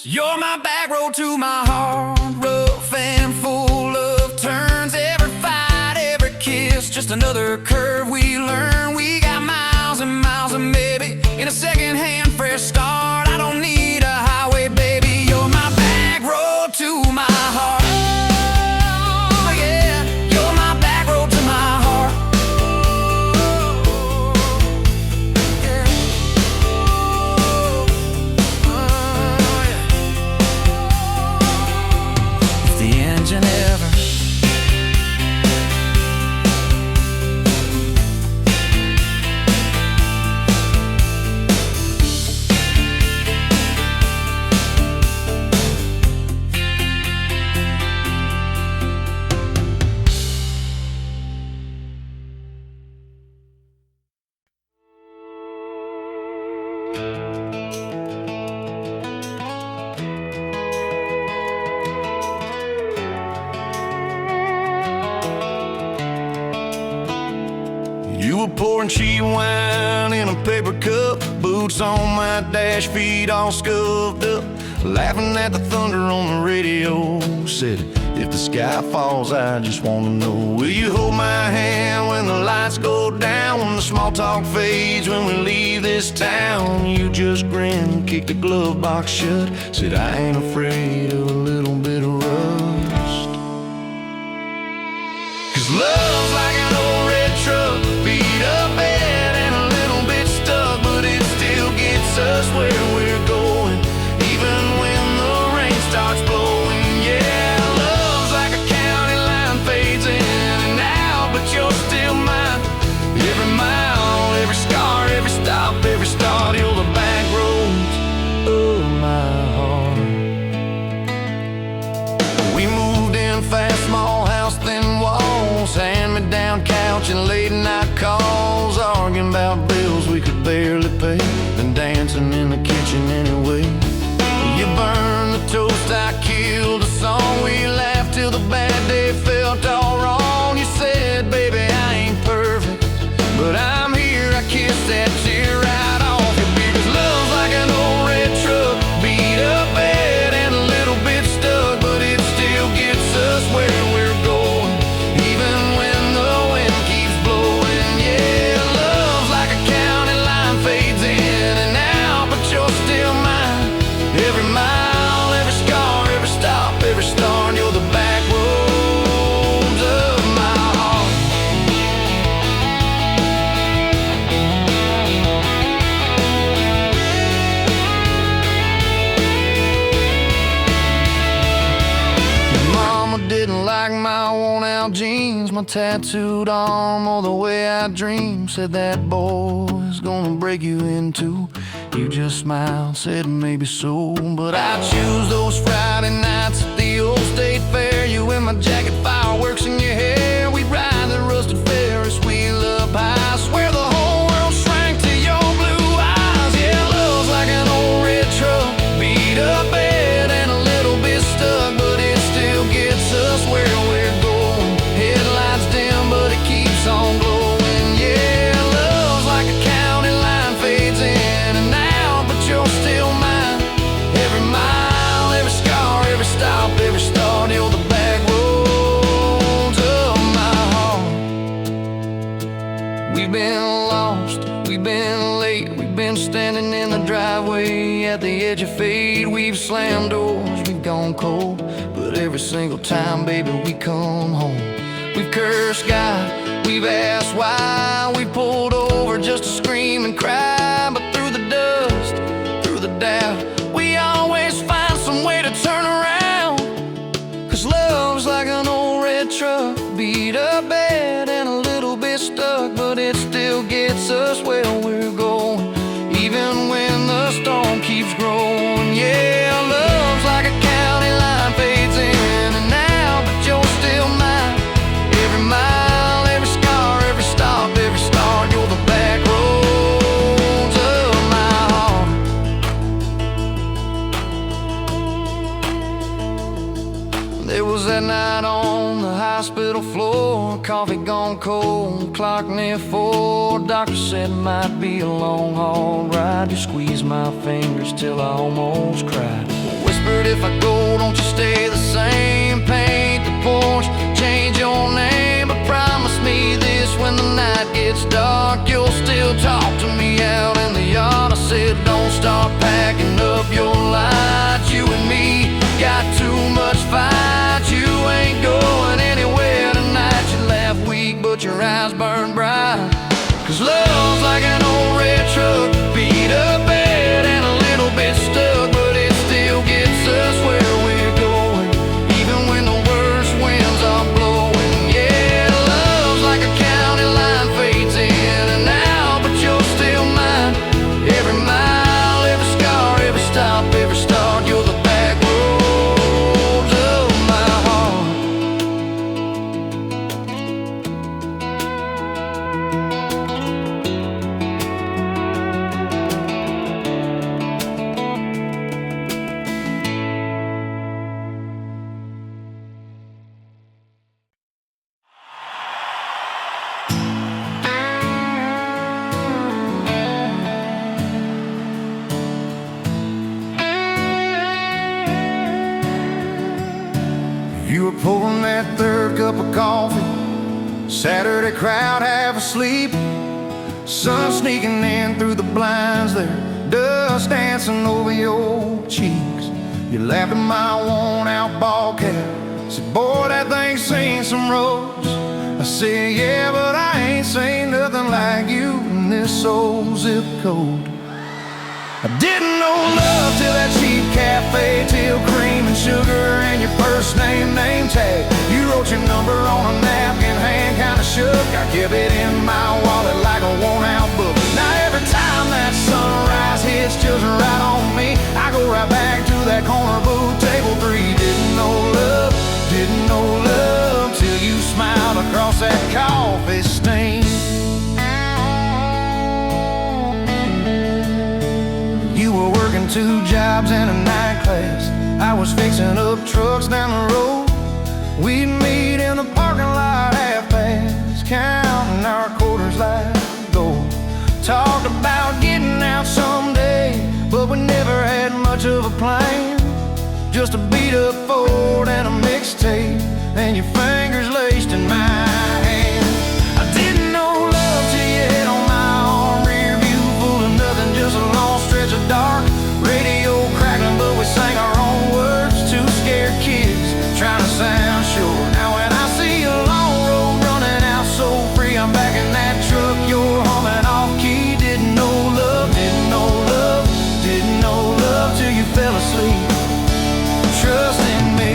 You're my back road to my heart, rough and full of turns. Every fight, every kiss, just another curve we learn. We got miles and miles of maybe in a second-hand fresh start. I don't need a highway, baby. You're my back road to my heart. You were pouring cheap wine in a paper cup, boots on my dash, feet all scuffed up, laughing at the thunder on the radio. Said, if the sky falls, I just wanna know, will you hold my hand when the lights go down, when the small talk fades, when we leave this town? You just grinned, kicked the glove box shut, said, I ain't afraid of a little bit of rust. 'Cause love's like an old red truck, beat up bed and a little bit stuck, but it still gets us where we're going, even when the rain starts blowing. Yeah, love's like a county line, fades in and out, but you're still mine. Every mile, every scar, every stop, every start, you're the back roads of my heart. We moved in fast, small house, thin walls, hand-me-down couch and late-night calls, arguing about bills we could barely pay, then dancing in the kitchen anyway. You burned the toast, I killed the song, we laughed till the bad day felt all wrong. You said, baby, I ain't perfect, but I'm here, I kissed that tear right off your beard. 'Cause love's like an old red truck, beat up bed and a little bit stuck, but it still gets us where we're going, even when the wind keeps blowing. like my worn out jeans, my tattooed arm, or the way I dream. Said that boy's gonna break you in two. You just smiled, said maybe so. But I choose those Friday nights at the old state fair. You in my jacket, fireworks in your hair. We ride the rusted Ferris wheel up high. I swear the whole world shrank to your blue eyes. Yeah, love's like an old red truck, beat up bed and a little bit stuck, but it still gets us where we're going. Headlights dim, but it keeps on glowing. Yeah, love's like a county line, fades in and out, but you're still mine. Every mile, every scar, every stop, every start, you're the back roads of my heart. We've been lost, we've been late, we've been standing in the driveway at the edge of fate. We've slammed doors, we've gone cold, but every single time, baby, we come home. We've cursed God, we've asked why, we pulled over just to scream and cry. But through the dust, through the doubt, we always find some way to turn around. 'Cause love's like an old red truck, beat up bed and a little bit stuck, but it still gets us where we're going, even when the storm keeps growing. Yeah, love's like a county line, fades in and out, but you're still mine. Every mile, every scar, every stop, every start, you're the back roads of my heart. There was that night on the hospital floor, coffee gone cold, clock near 4. Doctor said it might be a long haul ride. You squeezed my fingers till I almost cried. Whispered, if I go, don't you stay the same. Paint the porch, change your name, but promise me this: when the night gets dark, you'll still talk to me out in the yard. I said, don't start packing up your lights. You and me got too much fight. You ain't going anywhere tonight. You laugh weak, but your eyes burn bright. 'Cause love's like an old red truck, beat up bed and a little bit stuck, but it still gets us where we're going, even when the worst winds are blowing. Yeah, love's like a county line, fades in and out, but you're still mine. Every mile, every scar, every stop, every start, you're the back roads of my heart. You were pouring that third cup of coffee, Saturday crowd half asleep, sun sneaking in through the blinds there, dust dancing over your cheeks. You laughed at my worn out ball cap, said, boy, that thing's seen some roads. I said, yeah, but I ain't seen nothing like you in this old zip code. I didn't know love till that cheap cafe, till cream and sugar and your first name tag. You wrote your number on a napkin, hand kinda shook. I kept it in my wallet like a worn out book. Now every time that sunrise hits just right on me, I go right back to that corner booth, table 3. Didn't know love till you smiled across that coffee stain. You were working 2 jobs and a night class. I was fixing up trucks down the road. We'd meet in the parking lot half-past, counting our quarters like gold. Talked about getting out someday, but we never had much of a plan. Just a beat-up Ford and a mixtape, and your fingers laced in my hand. I didn't know love till you hit on my arm, rear view full of nothing, just a long stretch of dark. Radio crackling, but we sang our own words. 2 scared kids trying to sound sure. Now when I see a long road running out so free, I'm back in that truck, you're humming off key. Didn't know love till you fell asleep. Trust in me.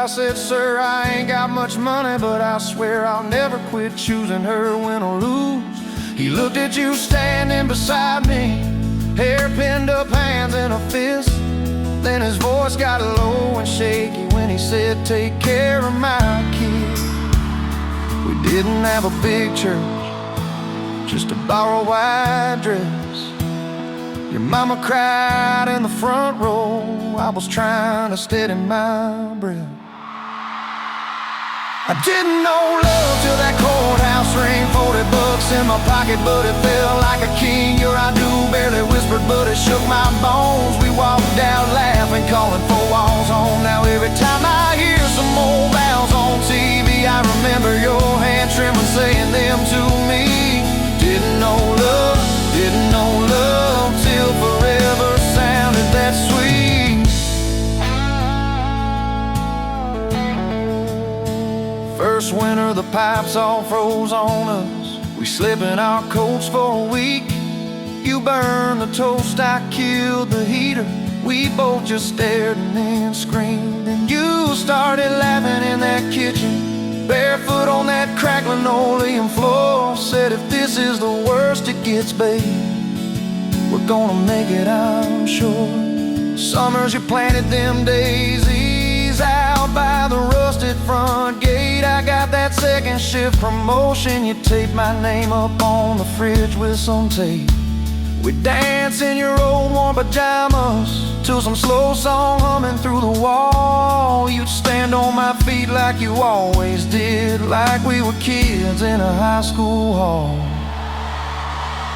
I said, sir, I ain't got much money, but I swear I'll never quit choosing her, win or lose. He looked at you standing beside me, hair pinned up, hands in a fist. Then his voice got low and shaky when he said, take care of my kid. We didn't have a big church, just a borrowed white dress. Your mama cried in the front row, I was trying to steady my breath. I didn't know love till that courthouse ring, 40 bucks in my pocket, but it felt like a king. Your I do barely whispered, but it shook my bones. We walked out laughing, calling 4 walls home. Now every time I hear some old vows on TV, I remember your hand trembling, saying them to me. Didn't know love till forever sounded that sweet. First winter the pipes all froze on us, we slept in our coats for a week. You burned the toast, I killed the heater. We both just stared and then screamed. And you started laughing in that kitchen, barefoot on that cracked linoleum floor. Said, if this is the worst it gets, babe, we're gonna make it, I'm sure. Summers you planted them daisies out by the rusted front gate. I got that second shift promotion, you taped my name up on the fridge with some tape. We'd dance in your old warm pajamas to some slow song humming through the wall. You'd stand on my feet like you always did, like we were kids in a high school hall.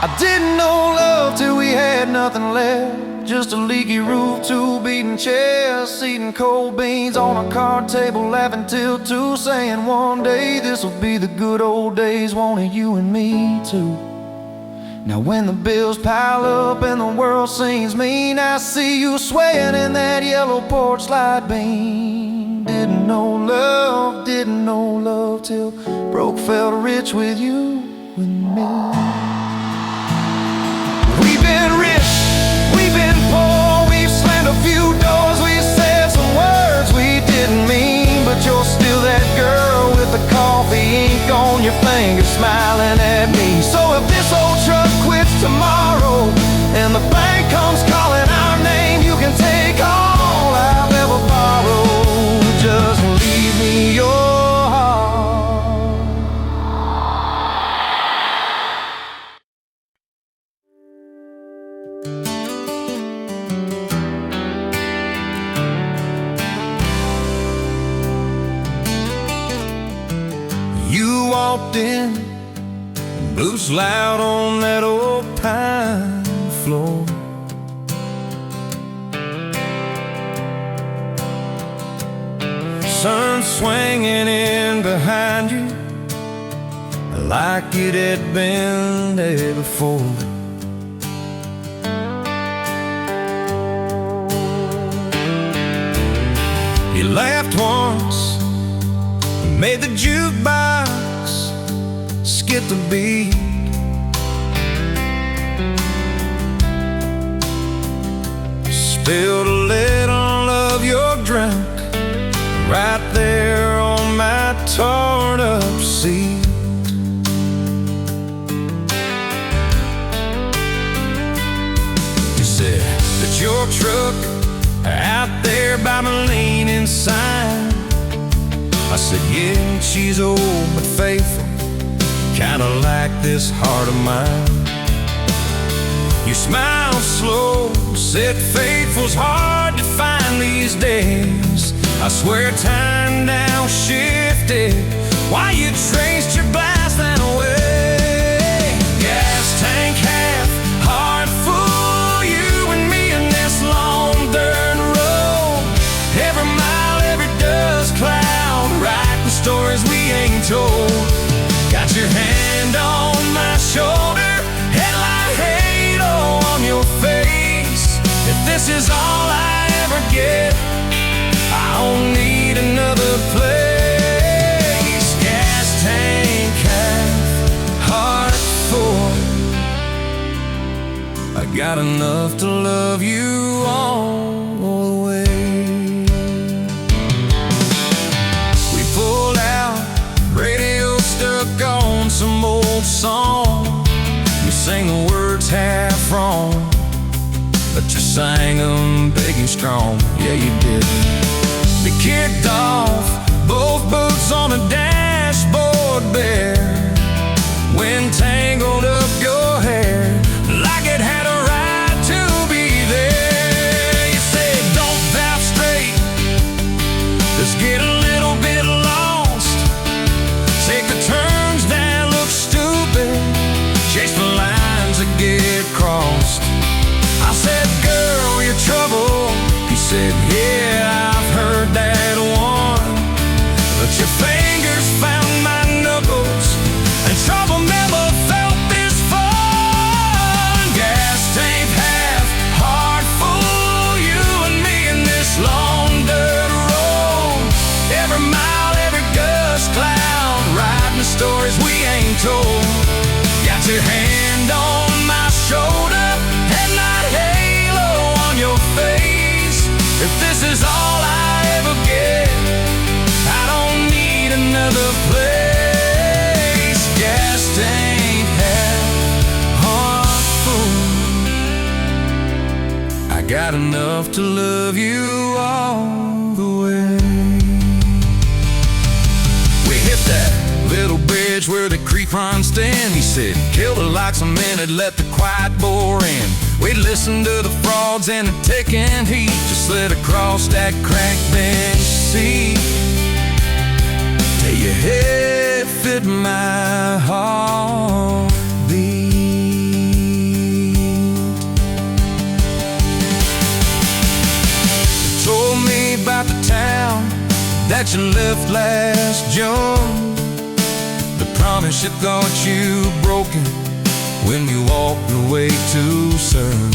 I didn't know love till we had nothing left, just a leaky roof, 2 beating chests, eating cold beans on a card table, laughing till 2, saying one day this'll be the good old days, wanted you and me too. Now when the bills pile up and the world seems mean, I see you swaying in that yellow porch light beam. Didn't know love till broke felt rich with you and me. We've been rich, we've been poor, we've slammed a few doors, we said some words we didn't mean, but you're still that girl with the coffee ink on your finger, smiling at me. So if this old truck quits tomorrow and the bank comes calling our name, you can take all I've ever borrowed, just leave me your heart. You walked in, boots loud on that old pine floor. Sun swinging in behind you like it had been there before. You laughed once, made the jukebox skip the beat. Spilled a little of your drink right there on my torn up seat. You said that your truck out there by my leaning sign. I said, yeah, she's old but faithful, kinda like this heart of mine. You smiled slow, said faithful's hard to find these days. I swear time now shifted while you traced your blast that away. Gas tank half, heart full, you and me in this long dirt road. Every mile, every dust cloud, writing stories we ain't told. Got your hand on my shoulder, headlight halo on your face. If this is all I ever get, I don't need another place. Gas tank half, heart full, I got enough to love you all the way. song. You sang the words half wrong, but you sang them big and strong. Yeah, you did. We kicked off, both boots on the dashboard bare. Wind tangled up your hair like it had a right to be there. You said, don't valve straight, let's get a little bit lost. Take the turns that look stupid, chase the lines that get crossed. I said, girl, you're trouble. He said, yeah, I've heard that one. But your fingers found my knuckles, and trouble never felt this fun. Gas tank half, heart full, you and me in this long dirt road. Every mile, every dust cloud, riding the stories we ain't told. Got your hand on my shoulder, headlight halo on your face. If this is all I ever get, I don't need another place. Gas tank half, heart full. I got enough to love you all the way. We hit that little bridge where the creek runs stand. He said, kill the lights a minute, let the quiet bore in. We'd listen to the frogs and the ticking heat, just slid across that cracked bench seat till your head fit my heartbeat. You told me about the town that you left last June, the promise you thought you broken when you walked away too soon.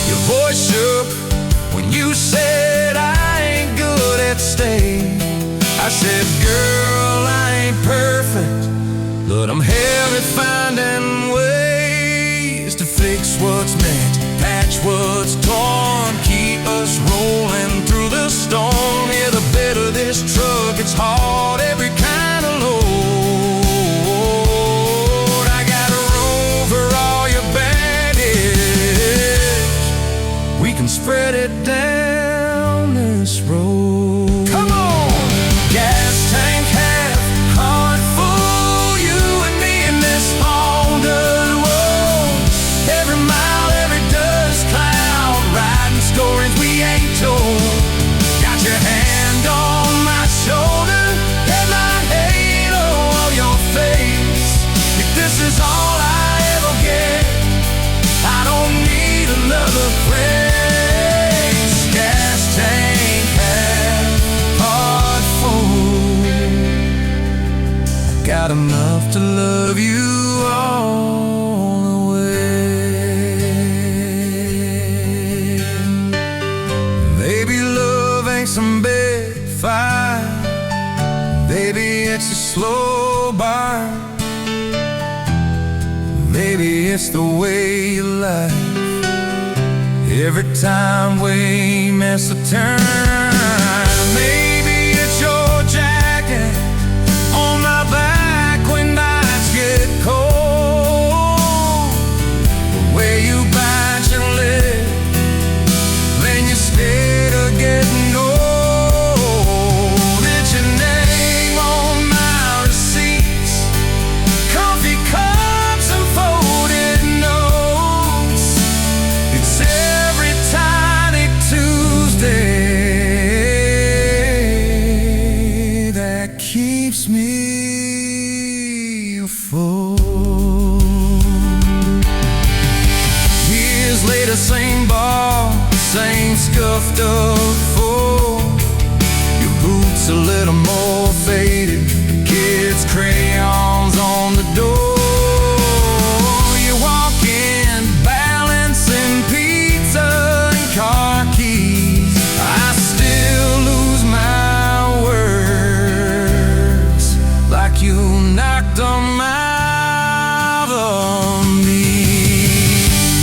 Your voice shook when you said, I ain't good at staying. I said, girl, I ain't perfect, but I'm hell at finding ways to fix what's meant, patch what's torn, keep us rolling through the storm. Yeah, the bed of this truck, it's hard, every kind of load. I got room for all your baggage. We can spread it down this road. Come on! Gas tank half, heart full, you and me in this long dirt road. Every mile, every dust cloud, riding stories we ain't told. Got your hand on my shoulder, headlight halo on your face. If this is all I ever get, I don't need another phrase. Gas tank half, heart full. Got enough to love you all the way. Maybe love ain't some big fight, maybe it's a slow burn, maybe it's the way you lie. Every time we miss a turn, maybe it's your jacket on my back when nights get cold, the way you bite your lip when you're scared of getting old. It's your name on my receipts, coffee cups and folded notes. It's every tiny Tuesday that keeps me afloat. Years later, same bar, same scuffed up floor. Your boots a little more faded, kids' crayons on the door. You walk in, balancing pizza and car keys. I still lose my words like you knocked them out of me.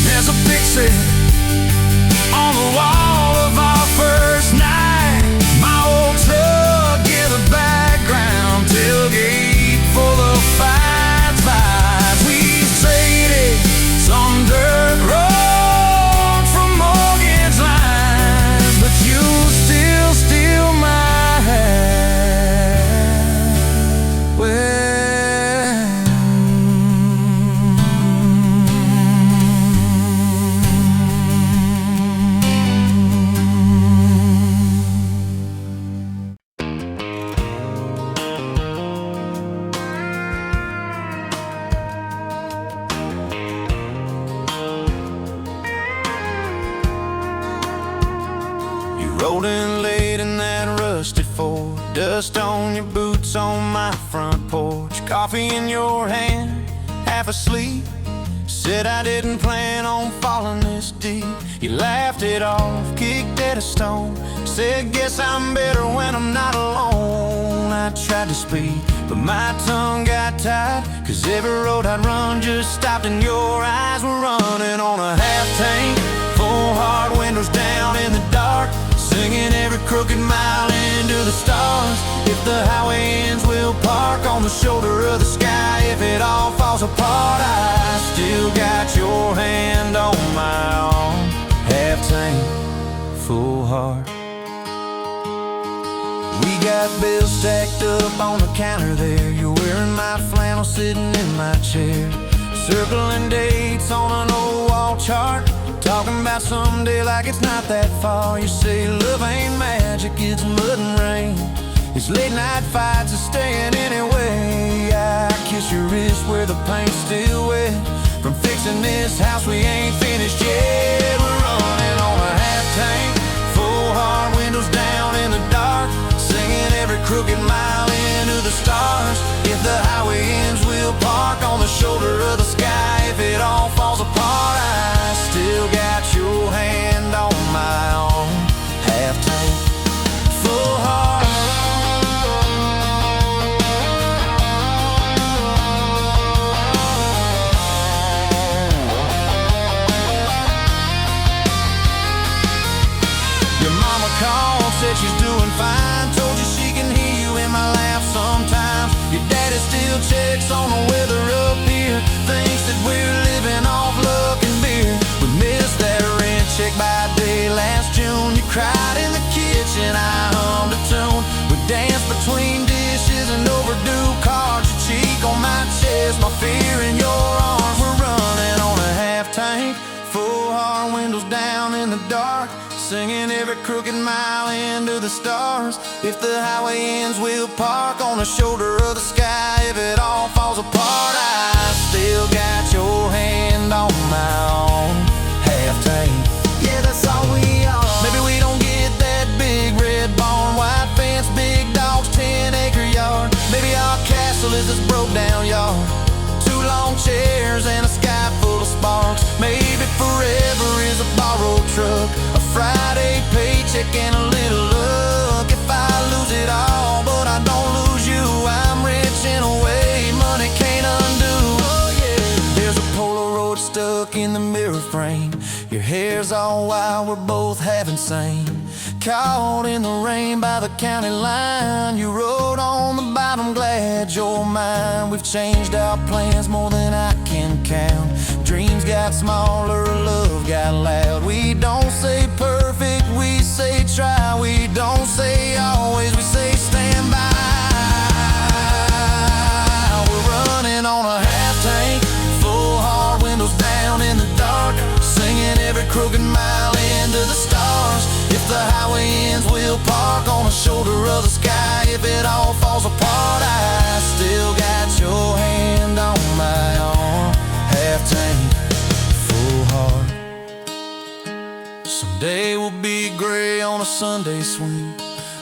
There's a picture on the wall of our first night. My old truck in the background, tailgate for for? Dust on your boots on my front porch, coffee in your hand, half asleep. Said I didn't plan on falling this deep. You laughed it off, kicked at a stone. Said, guess I'm better when I'm not alone. I tried to speak, but my tongue got tied, 'cause every road I'd run just stopped and your eyes were running on a half tank, full hard windows down in the dark, singing every crooked mile into the stars. If the highway ends, we'll park on the shoulder of the sky. If it all falls apart, I still got your hand on my arm. Half tank, full heart. We got bills stacked up on the counter there. You're wearing my flannel, sitting in my chair, circling dates on an old wall chart, talking about someday like it's not that far. You say love ain't magic, it's mud and rain. It's late night fights and staying anyway. I kiss your wrist where the paint's still wet from fixing this house we ain't finished yet. We're running on a half tank, full hard windows down in the dark, singing every crooked mile into the stars. If the highway ends, we'll park on the shoulder of the sky. If it all falls apart, I still got your hand on my arm. Half tank, full heart. Your mama called, said she's doing fine, told you she can hear you in my laugh sometimes. Your daddy still checks on the weather up here, thinks that we're living off luck and beer. We missed that rent check by day last June. You cried in the kitchen, I hummed a tune. We danced between dishes and overdue cards. Your cheek on my chest, my fear in your arms. We're running on a half tank, full hard windows down in the dark, singing every crooked mile into the stars. If the highway ends, we'll park on the shoulder of the sky. If it all falls apart, I still got your hand on my arm. Half tank, yeah, that's all we are. Maybe we don't get that big red barn, white fence, big dogs, 10-acre yard. Maybe our castle is this broke down yard, 2 long chairs and a sky full of sparks. Maybe forever is a borrowed truck, a Friday paycheck and a little luck. If I lose it all, but I don't lose you, I'm rich in a way money can't undo. Oh yeah, there's a Polaroid stuck in the mirror frame. Your hair's all wild, we're both half insane. Caught in the rain by the county line. You wrote on the bottom, glad you're mine. We've changed our plans more than I can count. Dreams got smaller, love got loud. We don't say perfect, we say try. We don't say always, we say stand by. We're running on a half tank, full hard windows down in the dark, singing every crooked mile into the stars. If the highway ends, we'll park on the shoulder of the sky. If it all falls apart, I still got your hand on my arm. Half tank, full heart. Someday we'll be gray on a Sunday swing,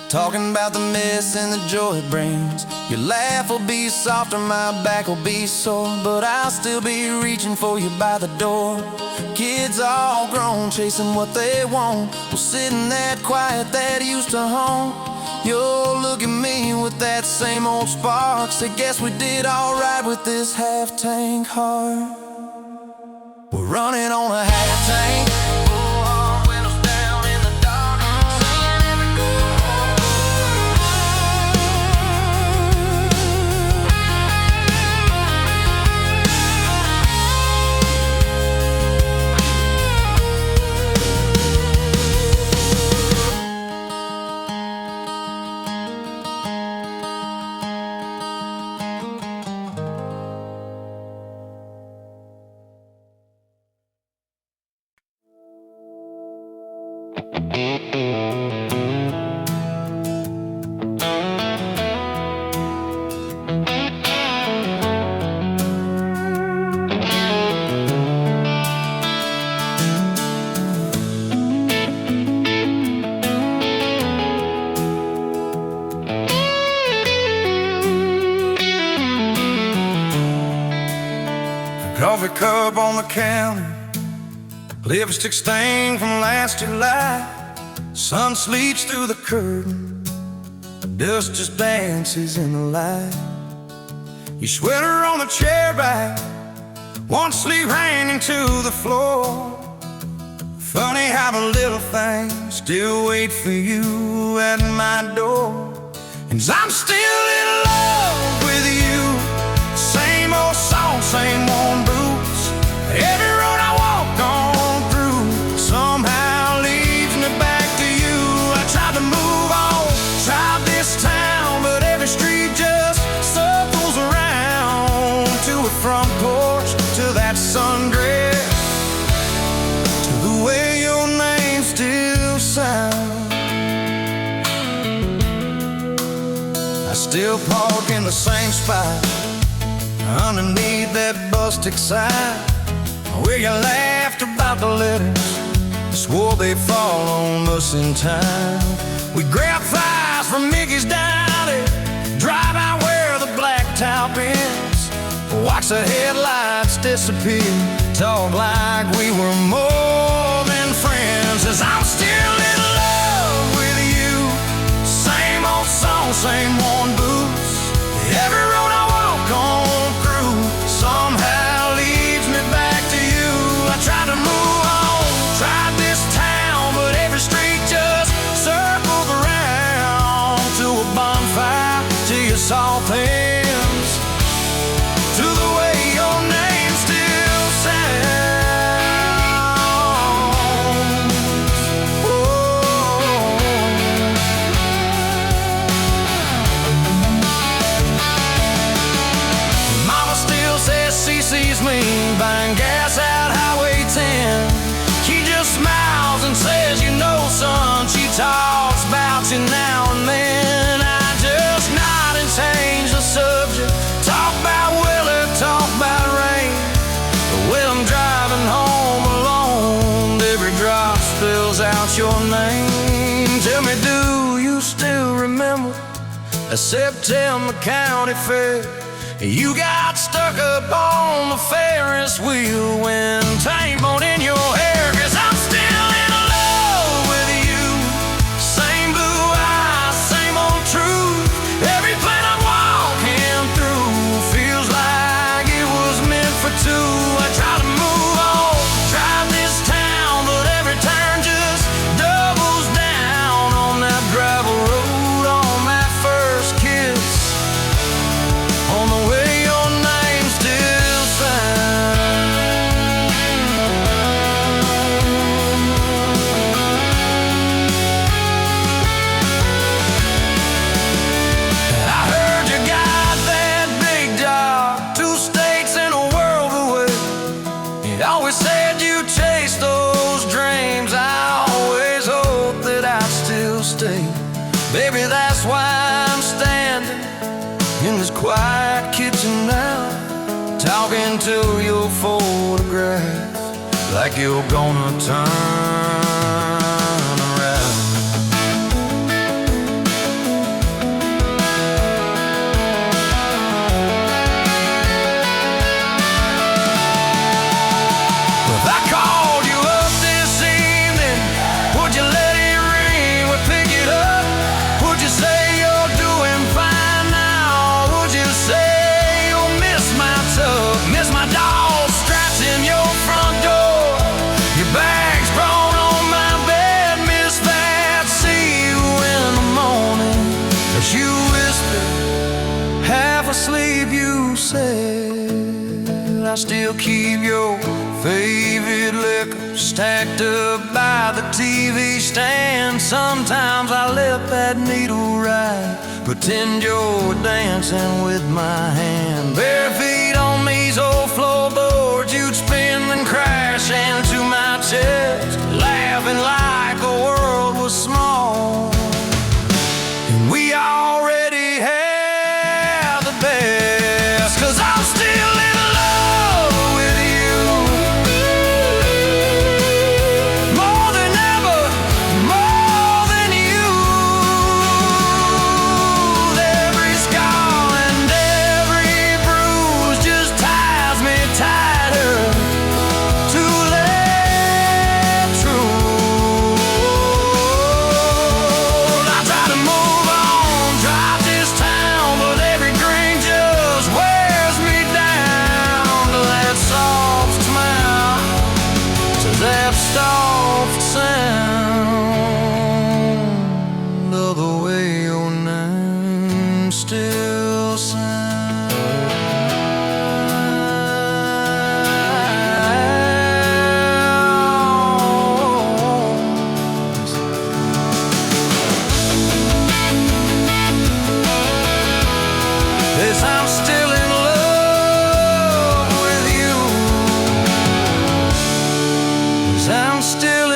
talking about the mess and the joy it brings. Your laugh will be softer, my back will be sore, but I'll still be reaching for you by the door. Kids all grown, chasing what they want, will sit in that quiet that used to haunt. You'll look at me with that same old spark, say guess we did alright with this half tank heart. We're running on a half tank, full hard windows down in the dark, singing every coffee cup on the counter, lipstick stain from last July. Sun sleeps through the curtain, dust just dances in the light. Your sweater on the chair back, one sleeve hanging to the floor. Funny how the little things still wait for you at my door. And I'm still in love with you. Same old song, same worn boots. Every road I walk on through somehow leads me back to you. I tried to move on, tried this town, but every street just circles around. To a front porch, to that sundress, to the way your name still sounds. I still park in the same spot, underneath that busted sign, where you laughed about the letters, swore they'd fall on us in time. We grab fries from Mickey's Diner, drive out where the blacktop ends, watch the headlights disappear, talk like we were more than friends. As I'm still in love with you, same old song, same worn boots. Every road I walk on through somehow leads me back to you. I tried to move on, tried this town, but every street just circles around. To a bonfire, to your soft hands, to the way your name still sounds. Mama still says she sees me buying gas out Highway 10. She just smiles and says, you know, son. She talks about you now and then. I just nod and change the subject, talk about weather, talk about rain. But when I'm driving home alone, every drop spills out your name. Tell me, do you still remember a September county fair? You got stuck up on the Ferris wheel when tangled in your hair. 'Cause I'm still in love with you. Same blue eyes, same old truth. Every plane I'm walking through feels like it was meant for two. I try to move on, drive this town, but every turn just doubles down on that gravel road, on that first kiss, on the way your name still sounds. I heard you got that big job, 2 states and a world away. You always said you chased those dreams. I always hoped that I'd still stay. Baby, that's why I'm standing in this quiet kitchen now, talking to your photograph like you're gonna turn around. If I called you up this evening, would you let it ring? Would pick it up? Would you say you're doing fine now? Would you say you'll miss my tub, miss my dog straps in your front door, your bags brought on my bed, miss that? See you in the morning as you whisper, half asleep, you said. I still keep your favorite liquor stacked up by the TV stand. Sometimes I let that needle ride, pretend you're dancing with my hand. Bare feet on these old floorboards, you'd spin and crash into my chest, laughing like the world was small. And we already had the best. 'Cause I'm still in love with you, more than ever, more than you. Every scar and every bruise just ties me tighter 'cause I'm still